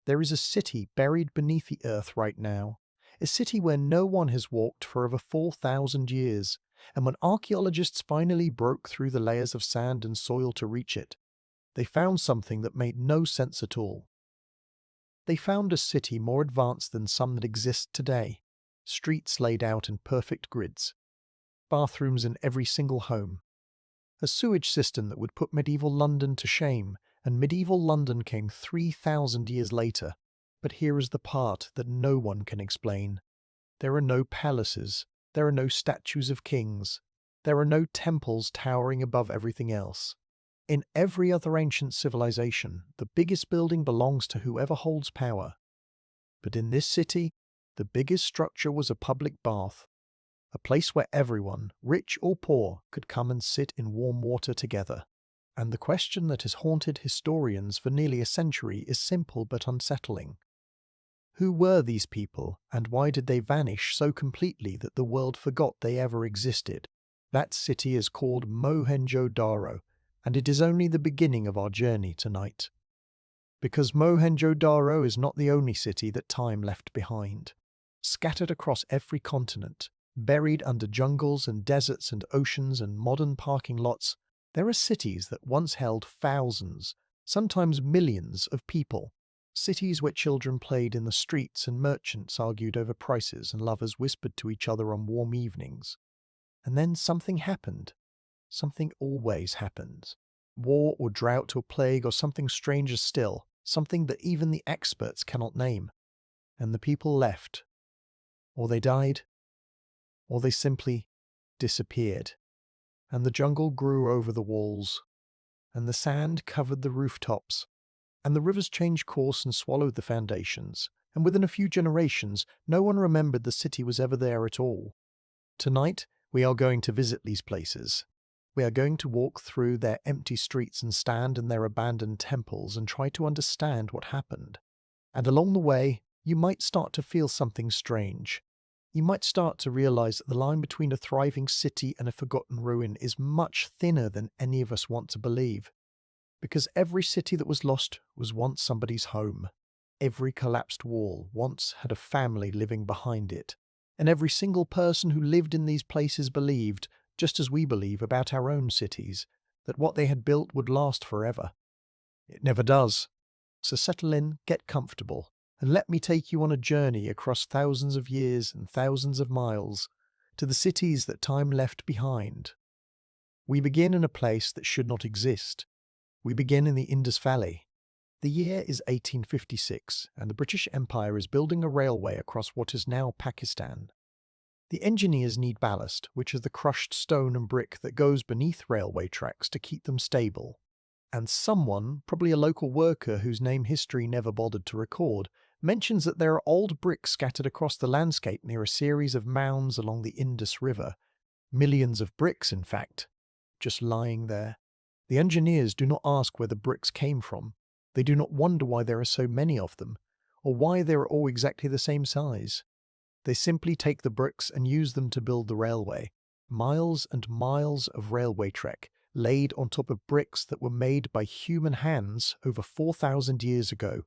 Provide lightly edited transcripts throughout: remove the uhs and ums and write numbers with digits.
There is a city buried beneath the earth right now, a city where no one has walked for over 4,000 years, and when archaeologists finally broke through the layers of sand and soil to reach it, they found something that made no sense at all. They found a city more advanced than some that exist today, streets laid out in perfect grids, bathrooms in every single home, a sewage system that would put medieval London to shame, and medieval London came 3,000 years later. But here is the part that no one can explain. There are no palaces, there are no statues of kings, there are no temples towering above everything else. In every other ancient civilization, the biggest building belongs to whoever holds power. But in this city, the biggest structure was a public bath, a place where everyone, rich or poor, could come and sit in warm water together. And the question that has haunted historians for nearly a century is simple but unsettling. Who were these people, and why did they vanish so completely that the world forgot they ever existed? That city is called Mohenjo-Daro, and it is only the beginning of our journey tonight. Because Mohenjo-Daro is not the only city that time left behind. Scattered across every continent, buried under jungles and deserts and oceans and modern parking lots, there are cities that once held thousands, sometimes millions of people. Cities where children played in the streets and merchants argued over prices and lovers whispered to each other on warm evenings. And then something happened. Something always happens. War or drought or plague or something stranger still, something that even the experts cannot name. And the people left. Or they died. Or they simply disappeared. And the jungle grew over the walls. And the sand covered the rooftops. And the rivers changed course and swallowed the foundations, and within a few generations no one remembered the city was ever there at all. Tonight we are going to visit these places. We are going to walk through their empty streets and stand in their abandoned temples and try to understand what happened. And along the way, you might start to feel something strange. You might start to realize that the line between a thriving city and a forgotten ruin is much thinner than any of us want to believe. Because every city that was lost was once somebody's home. Every collapsed wall once had a family living behind it. And every single person who lived in these places believed, just as we believe about our own cities, that what they had built would last forever. It never does. So settle in, get comfortable, and let me take you on a journey across thousands of years and thousands of miles to the cities that time left behind. We begin in a place that should not exist. We begin in the Indus Valley. The year is 1856, and the British Empire is building a railway across what is now Pakistan. The engineers need ballast, which is the crushed stone and brick that goes beneath railway tracks to keep them stable. And someone, probably a local worker whose name history never bothered to record, mentions that there are old bricks scattered across the landscape near a series of mounds along the Indus River. Millions of bricks, in fact, just lying there. The engineers do not ask where the bricks came from. They do not wonder why there are so many of them, or why they are all exactly the same size. They simply take the bricks and use them to build the railway. Miles and miles of railway track laid on top of bricks that were made by human hands over 4,000 years ago.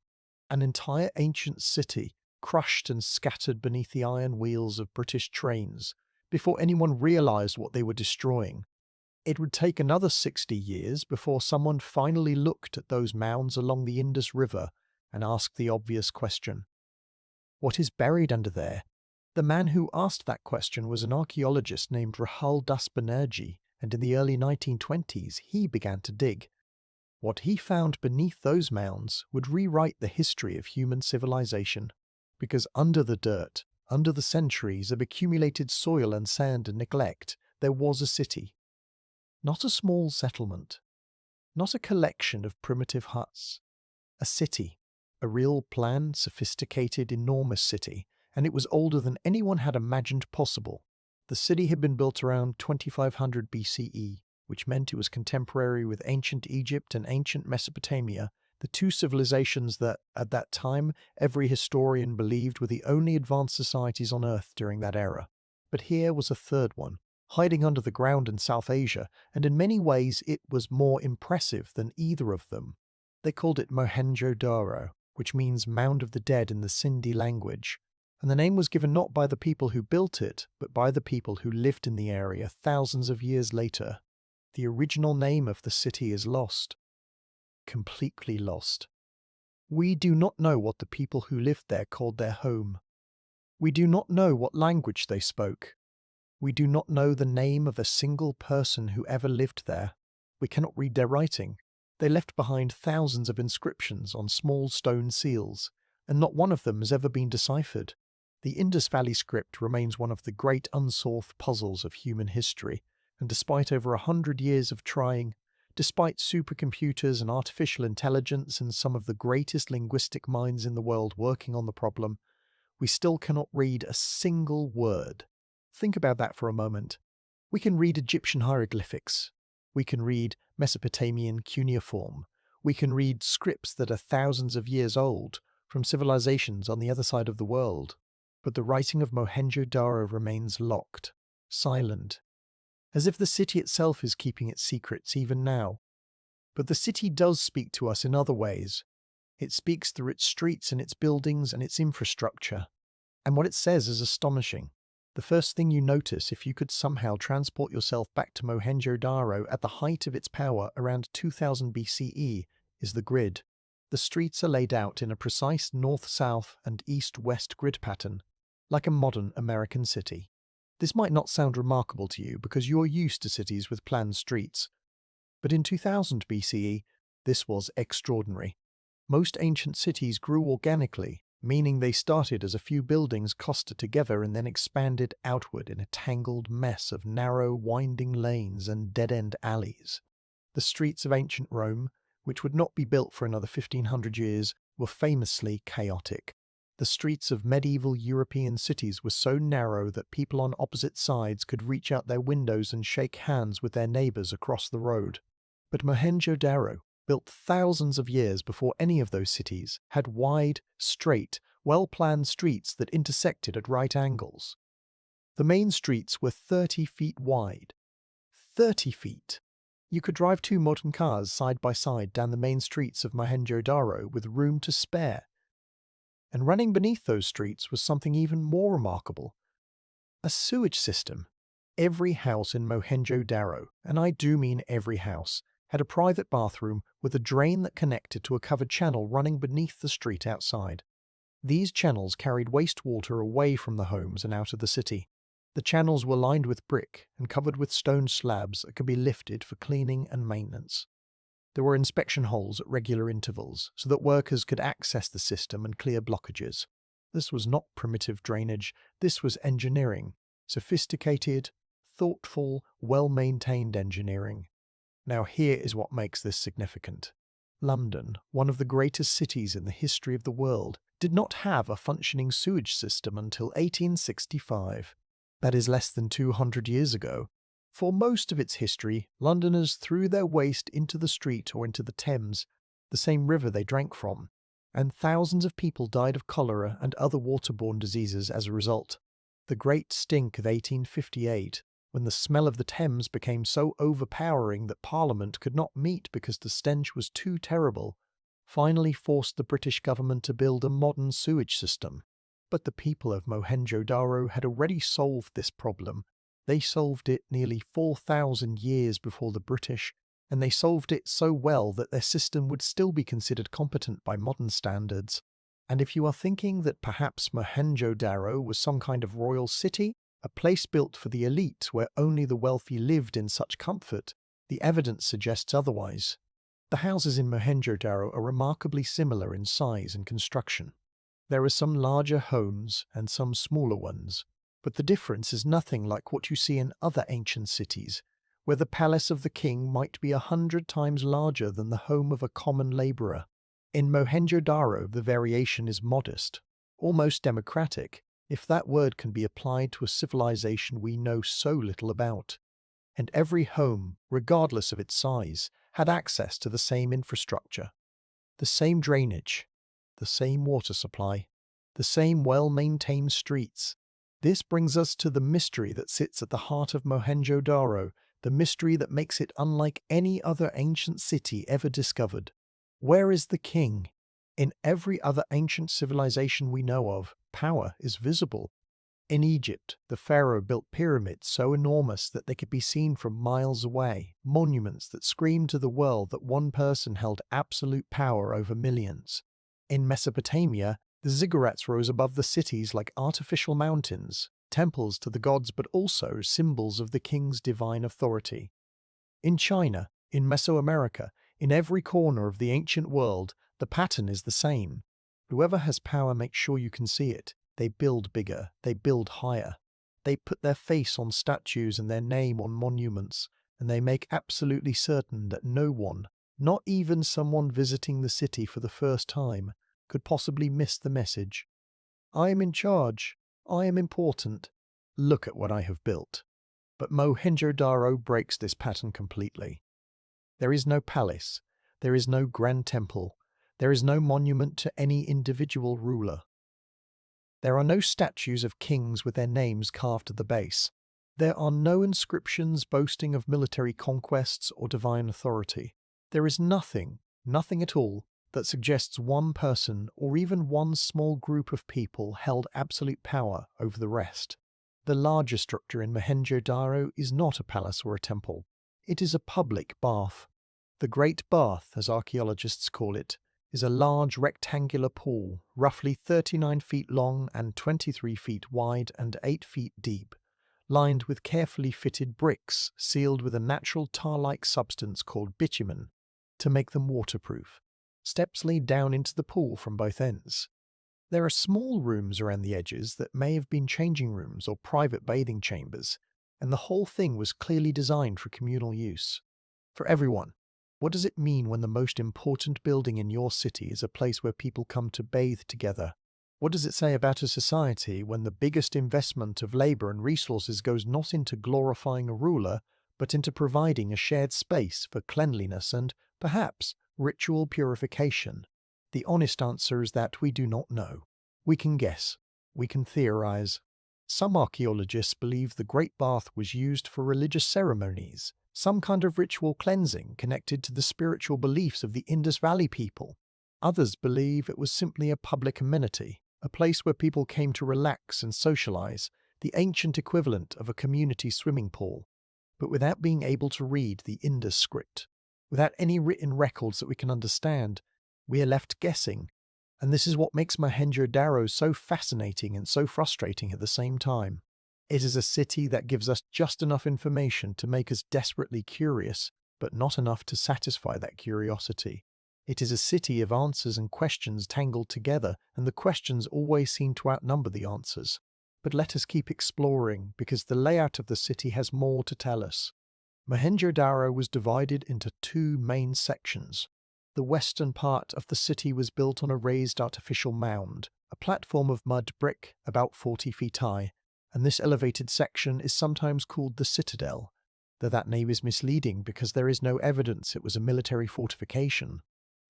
An entire ancient city crushed and scattered beneath the iron wheels of British trains before anyone realized what they were destroying. It would take another 60 years before someone finally looked at those mounds along the Indus River and asked the obvious question. What is buried under there? The man who asked that question was an archaeologist named Rahul Das Banerjee, and in the early 1920s he began to dig. What he found beneath those mounds would rewrite the history of human civilization. Because under the dirt, under the centuries of accumulated soil and sand and neglect, there was a city. Not a small settlement, not a collection of primitive huts. A city, a real planned, sophisticated, enormous city, and it was older than anyone had imagined possible. The city had been built around 2500 BCE, which meant it was contemporary with ancient Egypt and ancient Mesopotamia, the two civilizations that, at that time, every historian believed were the only advanced societies on Earth during that era. But here was a third one, hiding under the ground in South Asia, and in many ways it was more impressive than either of them. They called it Mohenjo-Daro. which means Mound of the Dead in the Sindhi language, and the name was given not by the people who built it, but by the people who lived in the area thousands of years later. The original name of the city is lost. Completely lost. We do not know what the people who lived there called their home. We do not know what language they spoke. We do not know the name of a single person who ever lived there. We cannot read their writing. They left behind thousands of inscriptions on small stone seals, and not one of them has ever been deciphered. The Indus Valley script remains one of the great unsolved puzzles of human history, and despite over 100 years of trying, despite supercomputers and artificial intelligence and some of the greatest linguistic minds in the world working on the problem, we still cannot read a single word. Think about that for a moment. We can read Egyptian hieroglyphics. We can read Mesopotamian cuneiform. We can read scripts that are thousands of years old from civilizations on the other side of the world. But the writing of Mohenjo-Daro remains locked, silent, as if the city itself is keeping its secrets even now. But the city does speak to us in other ways. It speaks through its streets and its buildings and its infrastructure. And what it says is astonishing. The first thing you notice if you could somehow transport yourself back to Mohenjo-Daro at the height of its power around 2000 BCE is the grid. The streets are laid out in a precise north-south and east-west grid pattern, like a modern American city. This might not sound remarkable to you because you're used to cities with planned streets. But in 2000 BCE, this was extraordinary. Most ancient cities grew organically, meaning they started as a few buildings clustered together and then expanded outward in a tangled mess of narrow, winding lanes and dead-end alleys. The streets of ancient Rome, which would not be built for another 1500 years, were famously chaotic. The streets of medieval European cities were so narrow that people on opposite sides could reach out their windows and shake hands with their neighbors across the road. But Mohenjo-Daro, built thousands of years before any of those cities, had wide, straight, well-planned streets that intersected at right angles. The main streets were 30 feet wide. 30 feet! You could drive 2 modern cars side by side down the main streets of Mohenjo-Daro with room to spare. And running beneath those streets was something even more remarkable. A sewage system. Every house in Mohenjo-Daro, and I do mean every house, had a private bathroom with a drain that connected to a covered channel running beneath the street outside. These channels carried wastewater away from the homes and out of the city. The channels were lined with brick and covered with stone slabs that could be lifted for cleaning and maintenance. There were inspection holes at regular intervals so that workers could access the system and clear blockages. This was not primitive drainage, this was engineering. Sophisticated, thoughtful, well-maintained engineering. Now here is what makes this significant. London, one of the greatest cities in the history of the world, did not have a functioning sewage system until 1865. That is less than 200 years ago. For most of its history, Londoners threw their waste into the street or into the Thames, the same river they drank from, and thousands of people died of cholera and other waterborne diseases as a result. The Great Stink of 1858, when the smell of the Thames became so overpowering that Parliament could not meet because the stench was too terrible, finally forced the British government to build a modern sewage system. But the people of Mohenjo-Daro had already solved this problem. They solved it nearly 4,000 years before the British, and they solved it so well that their system would still be considered competent by modern standards. And if you are thinking that perhaps Mohenjo-Daro was some kind of royal city, a place built for the elite where only the wealthy lived in such comfort, the evidence suggests otherwise. The houses in Mohenjo-Daro are remarkably similar in size and construction. There are some larger homes and some smaller ones, but the difference is nothing like what you see in other ancient cities, where the palace of the king might be 100 times larger than the home of a common labourer. In Mohenjo-Daro, the variation is modest, almost democratic, if that word can be applied to a civilization we know so little about. And every home, regardless of its size, had access to the same infrastructure, the same drainage, the same water supply, the same well-maintained streets. This brings us to the mystery that sits at the heart of Mohenjo-Daro, the mystery that makes it unlike any other ancient city ever discovered. Where is the king? In every other ancient civilization we know of, power is visible. In Egypt, the pharaoh built pyramids so enormous that they could be seen from miles away, monuments that screamed to the world that one person held absolute power over millions. In Mesopotamia, the ziggurats rose above the cities like artificial mountains, temples to the gods but also symbols of the king's divine authority. In China, in Mesoamerica, in every corner of the ancient world, the pattern is the same. Whoever has power makes sure you can see it. They build bigger, they build higher. They put their face on statues and their name on monuments, and they make absolutely certain that no one, not even someone visiting the city for the first time, could possibly miss the message. I am in charge. I am important. Look at what I have built. But Mohenjo-Daro breaks this pattern completely. There is no palace. There is no grand temple. There is no monument to any individual ruler. There are no statues of kings with their names carved at the base. There are no inscriptions boasting of military conquests or divine authority. There is nothing at all, that suggests one person or even one small group of people held absolute power over the rest. The larger structure in Mohenjo-Daro is not a palace or a temple. It is a public bath. The Great Bath, as archaeologists call it, is a large rectangular pool, roughly 39 feet long and 23 feet wide and 8 feet deep, lined with carefully fitted bricks sealed with a natural tar-like substance called bitumen to make them waterproof. Steps lead down into the pool from both ends. There are small rooms around the edges that may have been changing rooms or private bathing chambers, and the whole thing was clearly designed for communal use. For everyone. What does it mean when the most important building in your city is a place where people come to bathe together? What does it say about a society when the biggest investment of labor and resources goes not into glorifying a ruler, but into providing a shared space for cleanliness and, perhaps, ritual purification? The honest answer is that we do not know. We can guess. We can theorize. Some archaeologists believe the Great Bath was used for religious ceremonies, some kind of ritual cleansing connected to the spiritual beliefs of the Indus Valley people. Others believe it was simply a public amenity, a place where people came to relax and socialize, the ancient equivalent of a community swimming pool. But without being able to read the Indus script, without any written records that we can understand, we are left guessing. And this is what makes Mohenjo-Daro so fascinating and so frustrating at the same time. It is a city that gives us just enough information to make us desperately curious, but not enough to satisfy that curiosity. It is a city of answers and questions tangled together, and the questions always seem to outnumber the answers. But let us keep exploring, because the layout of the city has more to tell us. Mohenjo-Daro was divided into two main sections. The western part of the city was built on a raised artificial mound, a platform of mud brick about 40 feet high, and this elevated section is sometimes called the citadel, though that name is misleading because there is no evidence it was a military fortification.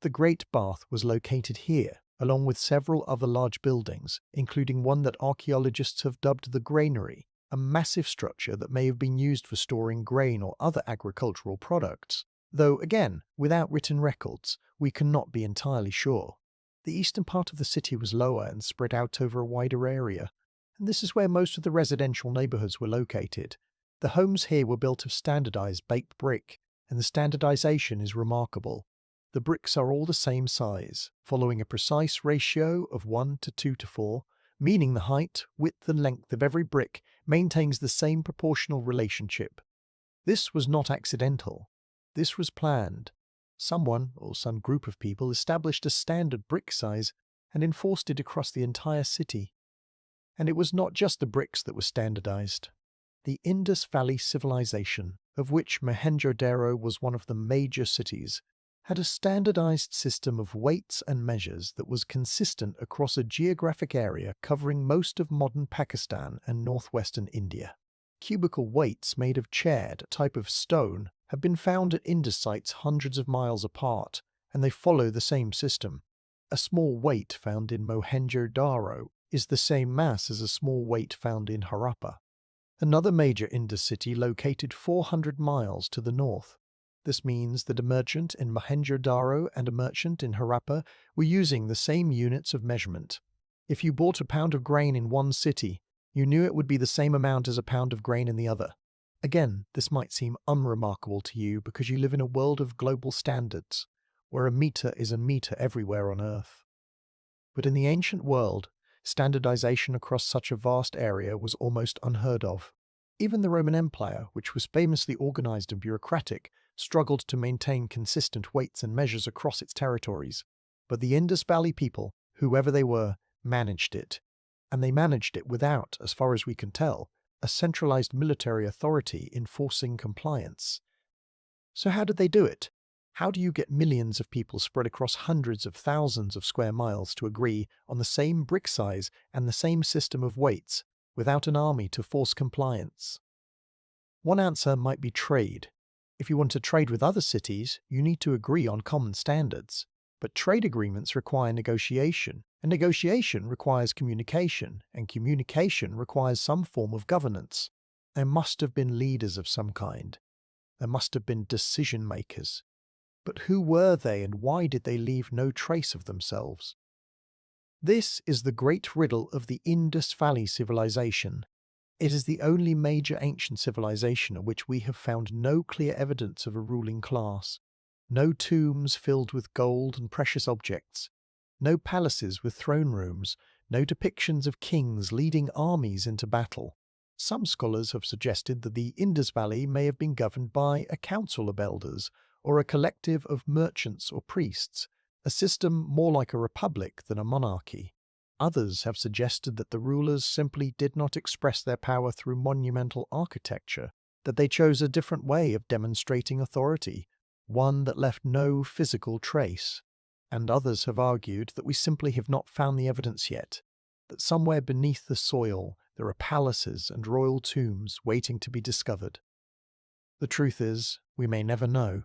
The Great Bath was located here, along with several other large buildings, including one that archaeologists have dubbed the granary, a massive structure that may have been used for storing grain or other agricultural products. Though, again, without written records, we cannot be entirely sure. The eastern part of the city was lower and spread out over a wider area, and this is where most of the residential neighborhoods were located. The homes here were built of standardized baked brick, and the standardization is remarkable. The bricks are all the same size, following a precise ratio of 1 to 2 to 4, meaning the height, width and length of every brick maintains the same proportional relationship. This was not accidental. This was planned. Someone, or some group of people, established a standard brick size and enforced it across the entire city. And it was not just the bricks that were standardized. The Indus Valley civilization, of which Mohenjo-Daro was one of the major cities, had a standardized system of weights and measures that was consistent across a geographic area covering most of modern Pakistan and northwestern India. Cubical weights made of chaired, a type of stone, have been found at Indus sites hundreds of miles apart, and they follow the same system. A small weight found in Mohenjo-Daro is the same mass as a small weight found in Harappa, another major Indus city located 400 miles to the north. This means that a merchant in Mohenjo-Daro and a merchant in Harappa were using the same units of measurement. If you bought a pound of grain in one city, you knew it would be the same amount as a pound of grain in the other. Again, this might seem unremarkable to you because you live in a world of global standards, where a meter is a meter everywhere on Earth. But in the ancient world, standardization across such a vast area was almost unheard of. Even the Roman Empire, which was famously organized and bureaucratic, struggled to maintain consistent weights and measures across its territories. But the Indus Valley people, whoever they were, managed it. And they managed it without, as far as we can tell, a centralized military authority enforcing compliance. So how did they do it? How do you get millions of people spread across hundreds of thousands of square miles to agree on the same brick size and the same system of weights without an army to force compliance? One answer might be trade. If you want to trade with other cities, you need to agree on common standards. But trade agreements require negotiation, and negotiation requires communication, and communication requires some form of governance. There must have been leaders of some kind. There must have been decision makers. But who were they and why did they leave no trace of themselves? This is the great riddle of the Indus Valley civilization. It is the only major ancient civilization of which we have found no clear evidence of a ruling class. No tombs filled with gold and precious objects. No palaces with throne rooms. No depictions of kings leading armies into battle. Some scholars have suggested that the Indus Valley may have been governed by a council of elders, or a collective of merchants or priests, a system more like a republic than a monarchy. Others have suggested that the rulers simply did not express their power through monumental architecture, that they chose a different way of demonstrating authority, one that left no physical trace. And others have argued that we simply have not found the evidence yet, that somewhere beneath the soil there are palaces and royal tombs waiting to be discovered. The truth is, we may never know.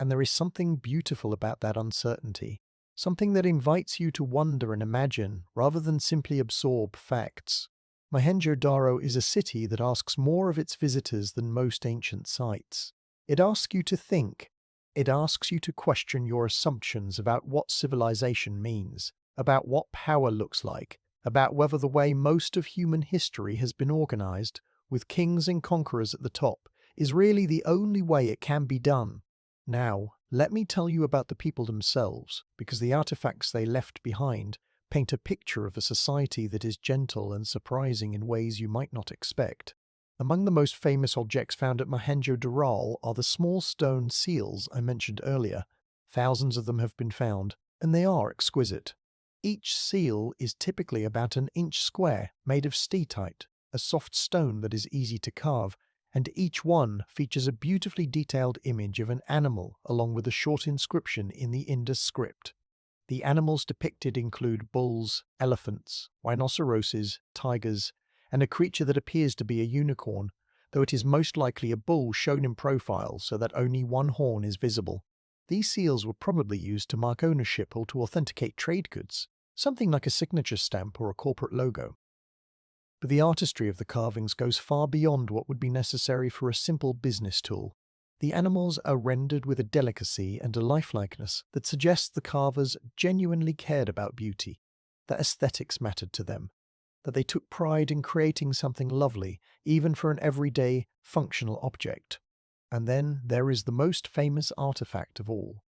And there is something beautiful about that uncertainty, something that invites you to wonder and imagine rather than simply absorb facts. Mohenjo-Daro is a city that asks more of its visitors than most ancient sites. It asks you to think. It asks you to question your assumptions about what civilization means, about what power looks like, about whether the way most of human history has been organized, with kings and conquerors at the top, is really the only way it can be done. Now, let me tell you about the people themselves, because the artifacts they left behind paint a picture of a society that is gentle and surprising in ways you might not expect. Among the most famous objects found at Mohenjo-Daro are the small stone seals I mentioned earlier. Thousands of them have been found, and they are exquisite. Each seal is typically about an inch square, made of steatite, a soft stone that is easy to carve, and each one features a beautifully detailed image of an animal along with a short inscription in the Indus script. The animals depicted include bulls, elephants, rhinoceroses, tigers, and a creature that appears to be a unicorn, though it is most likely a bull shown in profile so that only one horn is visible. These seals were probably used to mark ownership or to authenticate trade goods, something like a signature stamp or a corporate logo. But the artistry of the carvings goes far beyond what would be necessary for a simple business tool. The animals are rendered with a delicacy and a lifelikeness that suggests the carvers genuinely cared about beauty, that aesthetics mattered to them, that they took pride in creating something lovely, even for an everyday, functional object. And then there is the most famous artifact of all.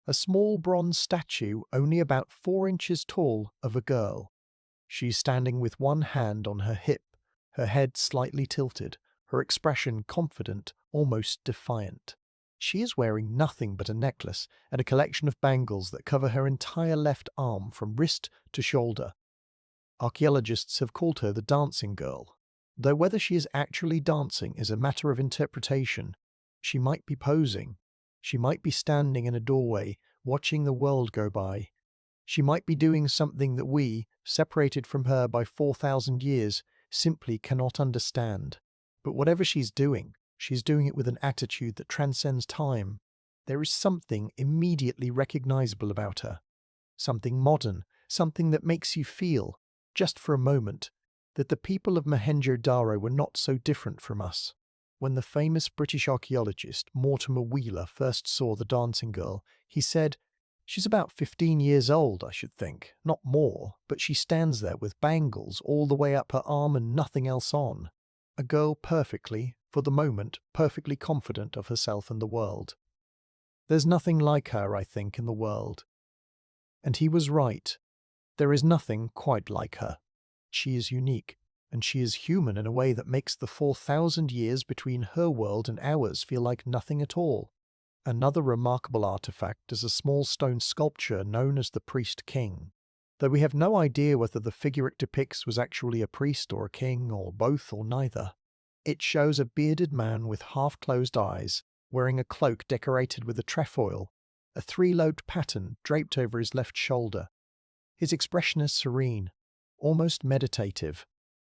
A small bronze statue only about 4 inches tall of a girl. She's standing with one hand on her hip, her head slightly tilted, her expression confident, almost defiant. She is wearing nothing but a necklace and a collection of bangles that cover her entire left arm from wrist to shoulder. Archaeologists have called her the dancing girl, though whether she is actually dancing is a matter of interpretation. She might be posing. She might be standing in a doorway, watching the world go by. She might be doing something that we, separated from her by 4,000 years, simply cannot understand. But whatever she's doing it with an attitude that transcends time. There is something immediately recognizable about her. Something modern, something that makes you feel, just for a moment, that the people of Mohenjo-Daro were not so different from us. When the famous British archaeologist Mortimer Wheeler first saw the dancing girl, he said, "She's about 15 years old, I should think, not more, but she stands there with bangles all the way up her arm and nothing else on. A girl perfectly, for the moment, perfectly confident of herself and the world. There's nothing like her, I think, in the world." And he was right. There is nothing quite like her. She is unique, and she is human in a way that makes the 4,000 years between her world and ours feel like nothing at all. Another remarkable artifact is a small stone sculpture known as the Priest King. Though we have no idea whether the figure it depicts was actually a priest or a king, or both or neither. It shows a bearded man with half-closed eyes, wearing a cloak decorated with a trefoil, a three-lobed pattern draped over his left shoulder. His expression is serene, almost meditative.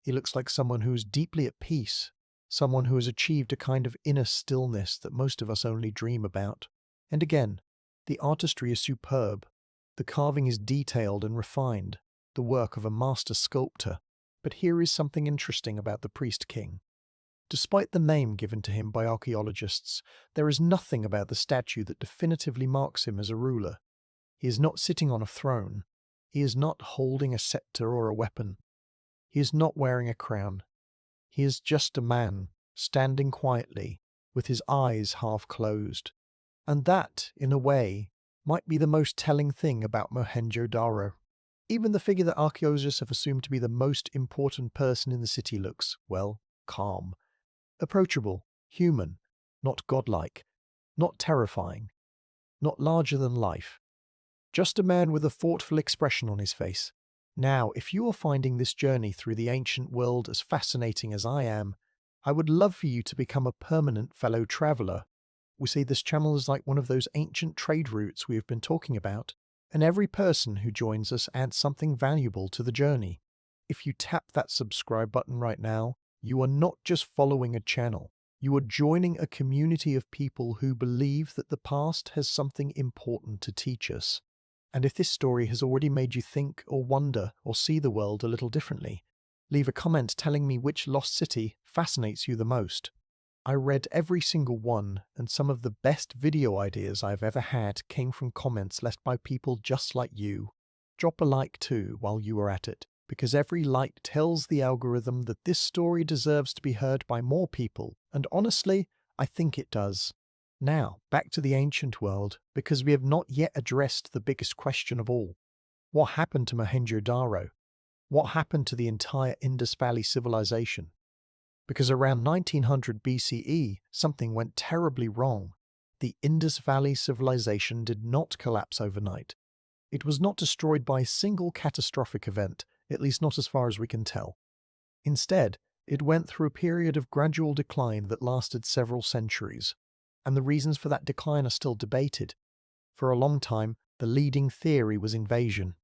He looks like someone who is deeply at peace, someone who has achieved a kind of inner stillness that most of us only dream about. And again, the artistry is superb. The carving is detailed and refined, the work of a master sculptor. But here is something interesting about the Priest King. Despite the name given to him by archaeologists, there is nothing about the statue that definitively marks him as a ruler. He is not sitting on a throne. He is not holding a scepter or a weapon. He is not wearing a crown. He is just a man, standing quietly, with his eyes half closed. And that, in a way, might be the most telling thing about Mohenjo-Daro. Even the figure that archaeologists have assumed to be the most important person in the city looks, well, calm. Approachable, human, not godlike, not terrifying, not larger than life. Just a man with a thoughtful expression on his face. Now, if you are finding this journey through the ancient world as fascinating as I am, I would love for you to become a permanent fellow traveler. We say this channel is like one of those ancient trade routes we have been talking about, and every person who joins us adds something valuable to the journey. If you tap that subscribe button right now, you are not just following a channel. You are joining a community of people who believe that the past has something important to teach us. And if this story has already made you think or wonder or see the world a little differently, leave a comment telling me which lost city fascinates you the most. I read every single one, and some of the best video ideas I've ever had came from comments left by people just like you. Drop a like too while you are at it, because every like tells the algorithm that this story deserves to be heard by more people, and honestly, I think it does. Now, back to the ancient world, because we have not yet addressed the biggest question of all. What happened to Mohenjo-Daro? What happened to the entire Indus Valley civilization? Because around 1900 BCE, something went terribly wrong. The Indus Valley civilization did not collapse overnight. It was not destroyed by a single catastrophic event, at least not as far as we can tell. Instead, it went through a period of gradual decline that lasted several centuries. And the reasons for that decline are still debated. For a long time, the leading theory was invasion.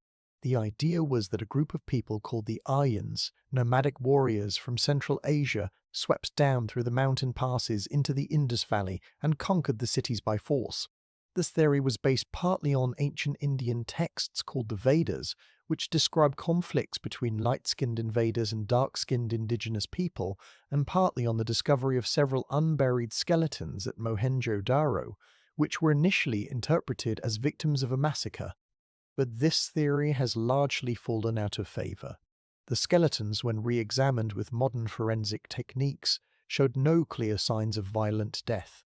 The idea was that a group of people called the Aryans, nomadic warriors from Central Asia, swept down through the mountain passes into the Indus Valley and conquered the cities by force. This theory was based partly on ancient Indian texts called the Vedas, which describe conflicts between light-skinned invaders and dark-skinned indigenous people, and partly on the discovery of several unburied skeletons at Mohenjo-Daro, which were initially interpreted as victims of a massacre. But this theory has largely fallen out of favor. The skeletons, when re-examined with modern forensic techniques, showed no clear signs of violent death.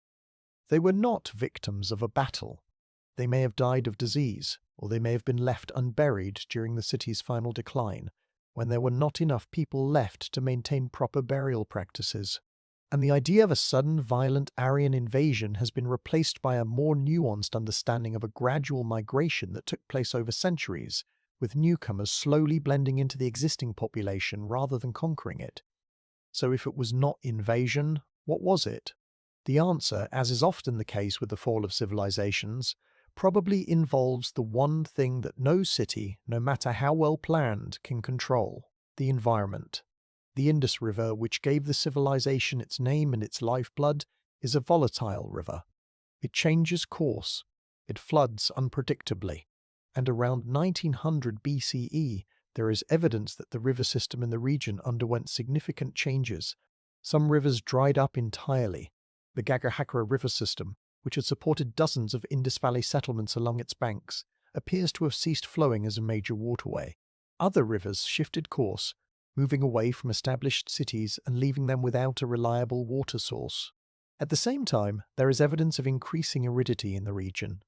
They were not victims of a battle. They may have died of disease, or they may have been left unburied during the city's final decline, when there were not enough people left to maintain proper burial practices. And the idea of a sudden violent Aryan invasion has been replaced by a more nuanced understanding of a gradual migration that took place over centuries, with newcomers slowly blending into the existing population rather than conquering it. So if it was not invasion, what was it? The answer, as is often the case with the fall of civilizations, probably involves the one thing that no city, no matter how well planned, can control: the environment. The Indus River, which gave the civilization its name and its lifeblood, is a volatile river. It changes course. It floods unpredictably. And around 1900 BCE, there is evidence that the river system in the region underwent significant changes. Some rivers dried up entirely. The Cahokia river system, which had supported dozens of Indus Valley settlements along its banks, appears to have ceased flowing as a major waterway. Other rivers shifted course, moving away from established cities and leaving them without a reliable water source. At the same time, there is evidence of increasing aridity in the region.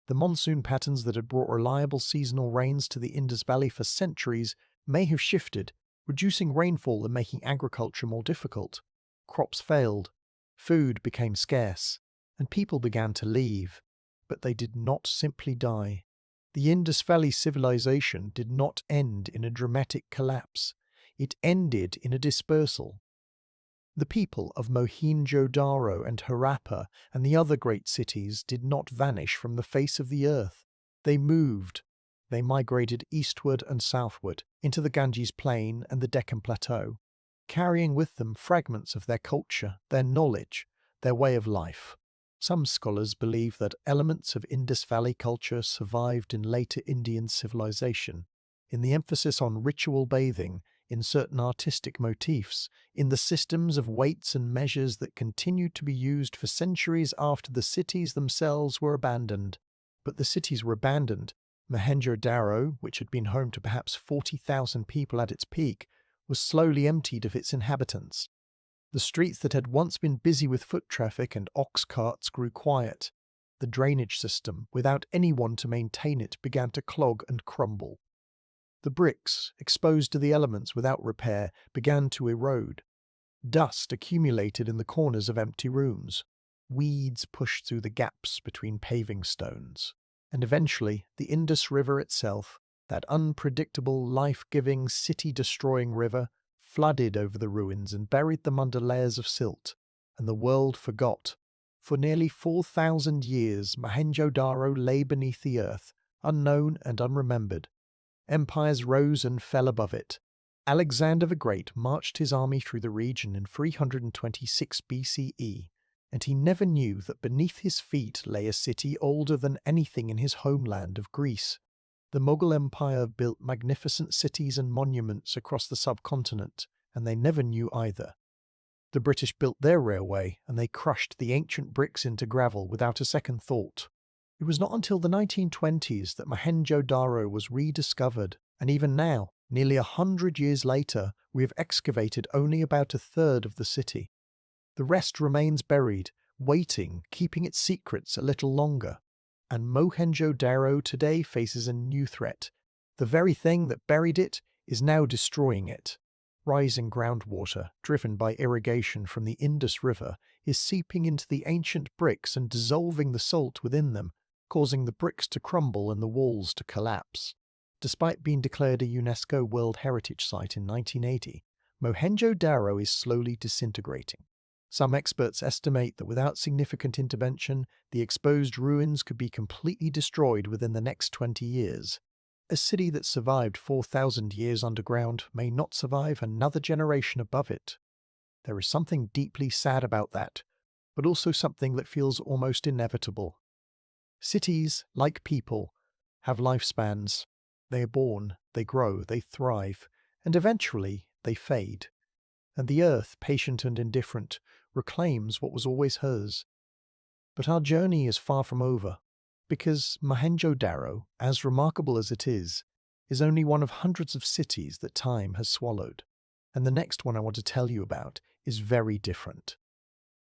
The monsoon patterns that had brought reliable seasonal rains to the Indus Valley for centuries may have shifted, reducing rainfall and making agriculture more difficult. Crops failed, food became scarce, and people began to leave. But they did not simply die. The Indus Valley civilization did not end in a dramatic collapse. It ended in a dispersal. The people of Mohenjo-Daro and Harappa and the other great cities did not vanish from the face of the earth. They moved. They migrated eastward and southward into the Ganges Plain and the Deccan Plateau, carrying with them fragments of their culture, their knowledge, their way of life. Some scholars believe that elements of Indus Valley culture survived in later Indian civilization, in the emphasis on ritual bathing, in certain artistic motifs, in the systems of weights and measures that continued to be used for centuries after the cities themselves were abandoned. But the cities were abandoned. Mohenjo-Daro, which had been home to perhaps 40,000 people at its peak, was slowly emptied of its inhabitants. The streets that had once been busy with foot traffic and ox carts grew quiet. The drainage system, without anyone to maintain it, began to clog and crumble. The bricks, exposed to the elements without repair, began to erode. Dust accumulated in the corners of empty rooms. Weeds pushed through the gaps between paving stones. And eventually, the Indus River itself, that unpredictable, life-giving, city-destroying river, flooded over the ruins and buried them under layers of silt, and the world forgot. For nearly 4,000 years, Mohenjo-Daro lay beneath the earth, unknown and unremembered. Empires rose and fell above it. Alexander the Great marched his army through the region in 326 BCE, and he never knew that beneath his feet lay a city older than anything in his homeland of Greece. The Mughal Empire built magnificent cities and monuments across the subcontinent, and they never knew either. The British built their railway, and they crushed the ancient bricks into gravel without a second thought. It was not until the 1920s that Mohenjo-Daro was rediscovered, and even now, nearly 100 years later, we have excavated only about a third of the city. The rest remains buried, waiting, keeping its secrets a little longer. And Mohenjo-Daro today faces a new threat. The very thing that buried it is now destroying it. Rising groundwater, driven by irrigation from the Indus River, is seeping into the ancient bricks and dissolving the salt within them, causing the bricks to crumble and the walls to collapse. Despite being declared a UNESCO World Heritage Site in 1980, Mohenjo-Daro is slowly disintegrating. Some experts estimate that without significant intervention, the exposed ruins could be completely destroyed within the next 20 years. A city that survived 4,000 years underground may not survive another generation above it. There is something deeply sad about that, but also something that feels almost inevitable. Cities, like people, have lifespans. They are born, they grow, they thrive, and eventually they fade. And the earth, patient and indifferent, reclaims what was always hers. But our journey is far from over, because Mohenjo-Daro, as remarkable as it is only one of hundreds of cities that time has swallowed. And the next one I want to tell you about is very different.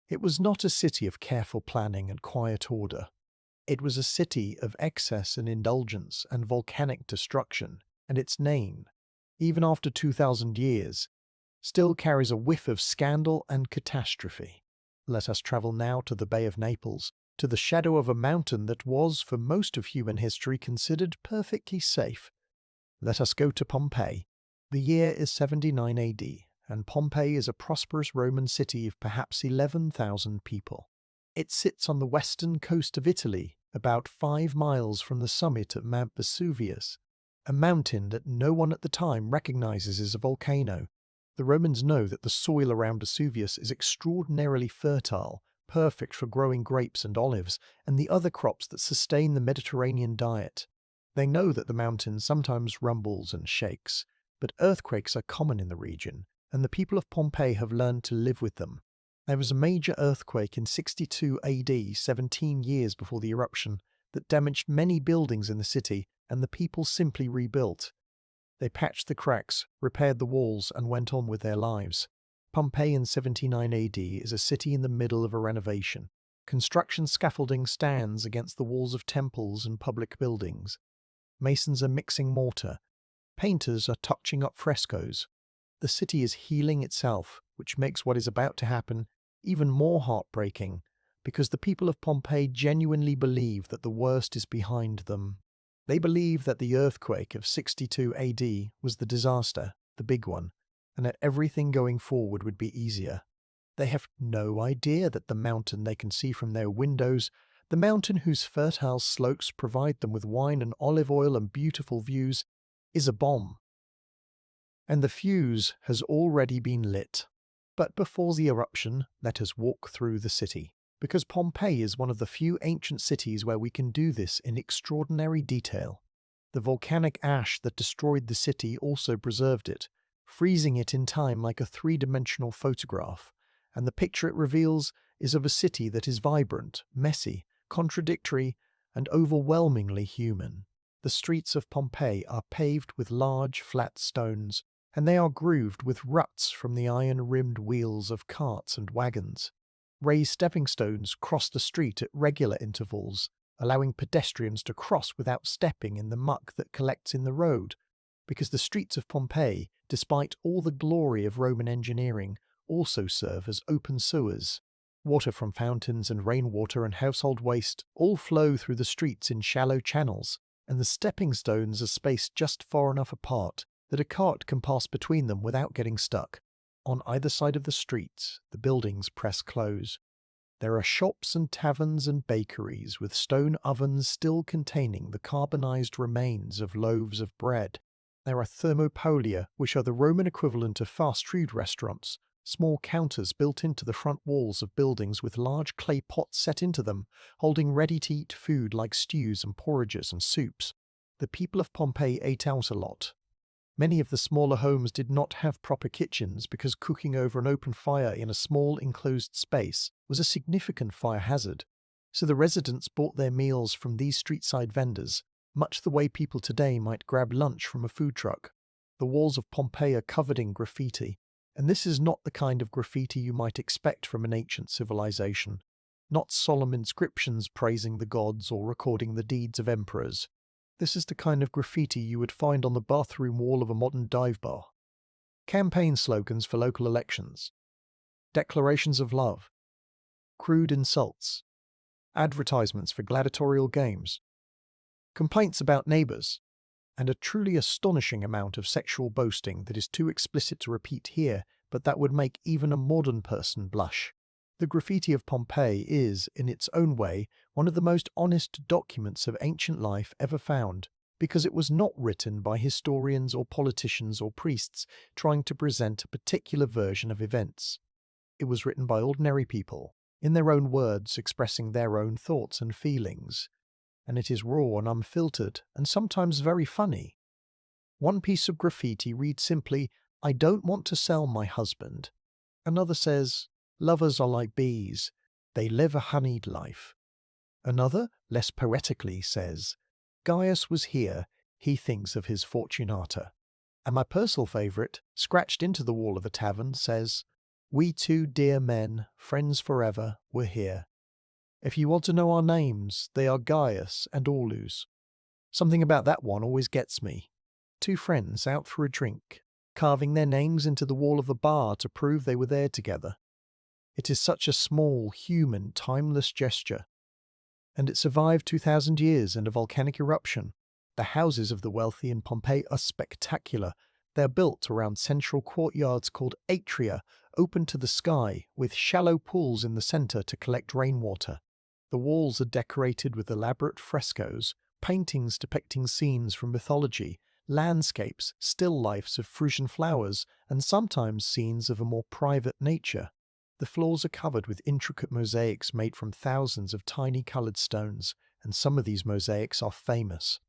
It was not a city of careful planning and quiet order. It was a city of excess and indulgence and volcanic destruction, and its name, even after 2,000 years, still carries a whiff of scandal and catastrophe. Let us travel now to the Bay of Naples, to the shadow of a mountain that was, for most of human history, considered perfectly safe. Let us go to Pompeii. The year is 79 AD, and Pompeii is a prosperous Roman city of perhaps 11,000 people. It sits on the western coast of Italy, about 5 miles from the summit of Mount Vesuvius, a mountain that no one at the time recognizes as a volcano. The Romans know that the soil around Vesuvius is extraordinarily fertile, perfect for growing grapes and olives, and the other crops that sustain the Mediterranean diet. They know that the mountain sometimes rumbles and shakes, but earthquakes are common in the region, and the people of Pompeii have learned to live with them. There was a major earthquake in 62 AD, 17 years before the eruption, that damaged many buildings in the city, and the people simply rebuilt. They patched the cracks, repaired the walls, and went on with their lives. Pompeii in 79 AD is a city in the middle of a renovation. Construction scaffolding stands against the walls of temples and public buildings. Masons are mixing mortar. Painters are touching up frescoes. The city is healing itself, which makes what is about to happen even more heartbreaking, because the people of Pompeii genuinely believe that the worst is behind them. They believe that the earthquake of 62 AD was the disaster, the big one, and that everything going forward would be easier. They have no idea that the mountain they can see from their windows, the mountain whose fertile slopes provide them with wine and olive oil and beautiful views, is a bomb. And the fuse has already been lit. But before the eruption, let us walk through the city, because Pompeii is one of the few ancient cities where we can do this in extraordinary detail. The volcanic ash that destroyed the city also preserved it, freezing it in time like a three-dimensional photograph, and the picture it reveals is of a city that is vibrant, messy, contradictory, and overwhelmingly human. The streets of Pompeii are paved with large, flat stones, and they are grooved with ruts from the iron-rimmed wheels of carts and wagons. Raised stepping stones cross the street at regular intervals, allowing pedestrians to cross without stepping in the muck that collects in the road, because the streets of Pompeii, despite all the glory of Roman engineering, also serve as open sewers. Water from fountains and rainwater and household waste all flow through the streets in shallow channels, and the stepping stones are spaced just far enough apart that a cart can pass between them without getting stuck. On either side of the streets, the buildings press close. There are shops and taverns and bakeries with stone ovens still containing the carbonized remains of loaves of bread. There are thermopolia, which are the Roman equivalent of fast food restaurants, small counters built into the front walls of buildings with large clay pots set into them, holding ready-to-eat food like stews and porridges and soups. The people of Pompeii ate out a lot. Many of the smaller homes did not have proper kitchens because cooking over an open fire in a small enclosed space was a significant fire hazard, so the residents bought their meals from these street-side vendors, much the way people today might grab lunch from a food truck. The walls of Pompeii are covered in graffiti, and this is not the kind of graffiti you might expect from an ancient civilization, not solemn inscriptions praising the gods or recording the deeds of emperors. This is the kind of graffiti you would find on the bathroom wall of a modern dive bar. Campaign slogans for local elections, declarations of love, crude insults, advertisements for gladiatorial games, complaints about neighbors, and a truly astonishing amount of sexual boasting that is too explicit to repeat here, but that would make even a modern person blush. The graffiti of Pompeii is, in its own way, one of the most honest documents of ancient life ever found, because it was not written by historians or politicians or priests trying to present a particular version of events. It was written by ordinary people, in their own words expressing their own thoughts and feelings, and it is raw and unfiltered, and sometimes very funny. One piece of graffiti reads simply, "I don't want to sell my husband." Another says, "Lovers are like bees, they live a honeyed life." Another, less poetically, says, "Gaius was here, he thinks of his Fortunata." And my personal favourite, scratched into the wall of a tavern, says, "We two dear men, friends forever, were here. If you want to know our names, they are Gaius and Aulus." Something about that one always gets me. Two friends out for a drink, carving their names into the wall of a bar to prove they were there together. It is such a small, human, timeless gesture. And it survived 2,000 years and a volcanic eruption. The houses of the wealthy in Pompeii are spectacular. They are built around central courtyards called atria, open to the sky, with shallow pools in the centre to collect rainwater. The walls are decorated with elaborate frescoes, paintings depicting scenes from mythology, landscapes, still lifes of Frisian flowers, and sometimes scenes of a more private nature. The floors are covered with intricate mosaics made from thousands of tiny coloured stones, and some of these mosaics are famous.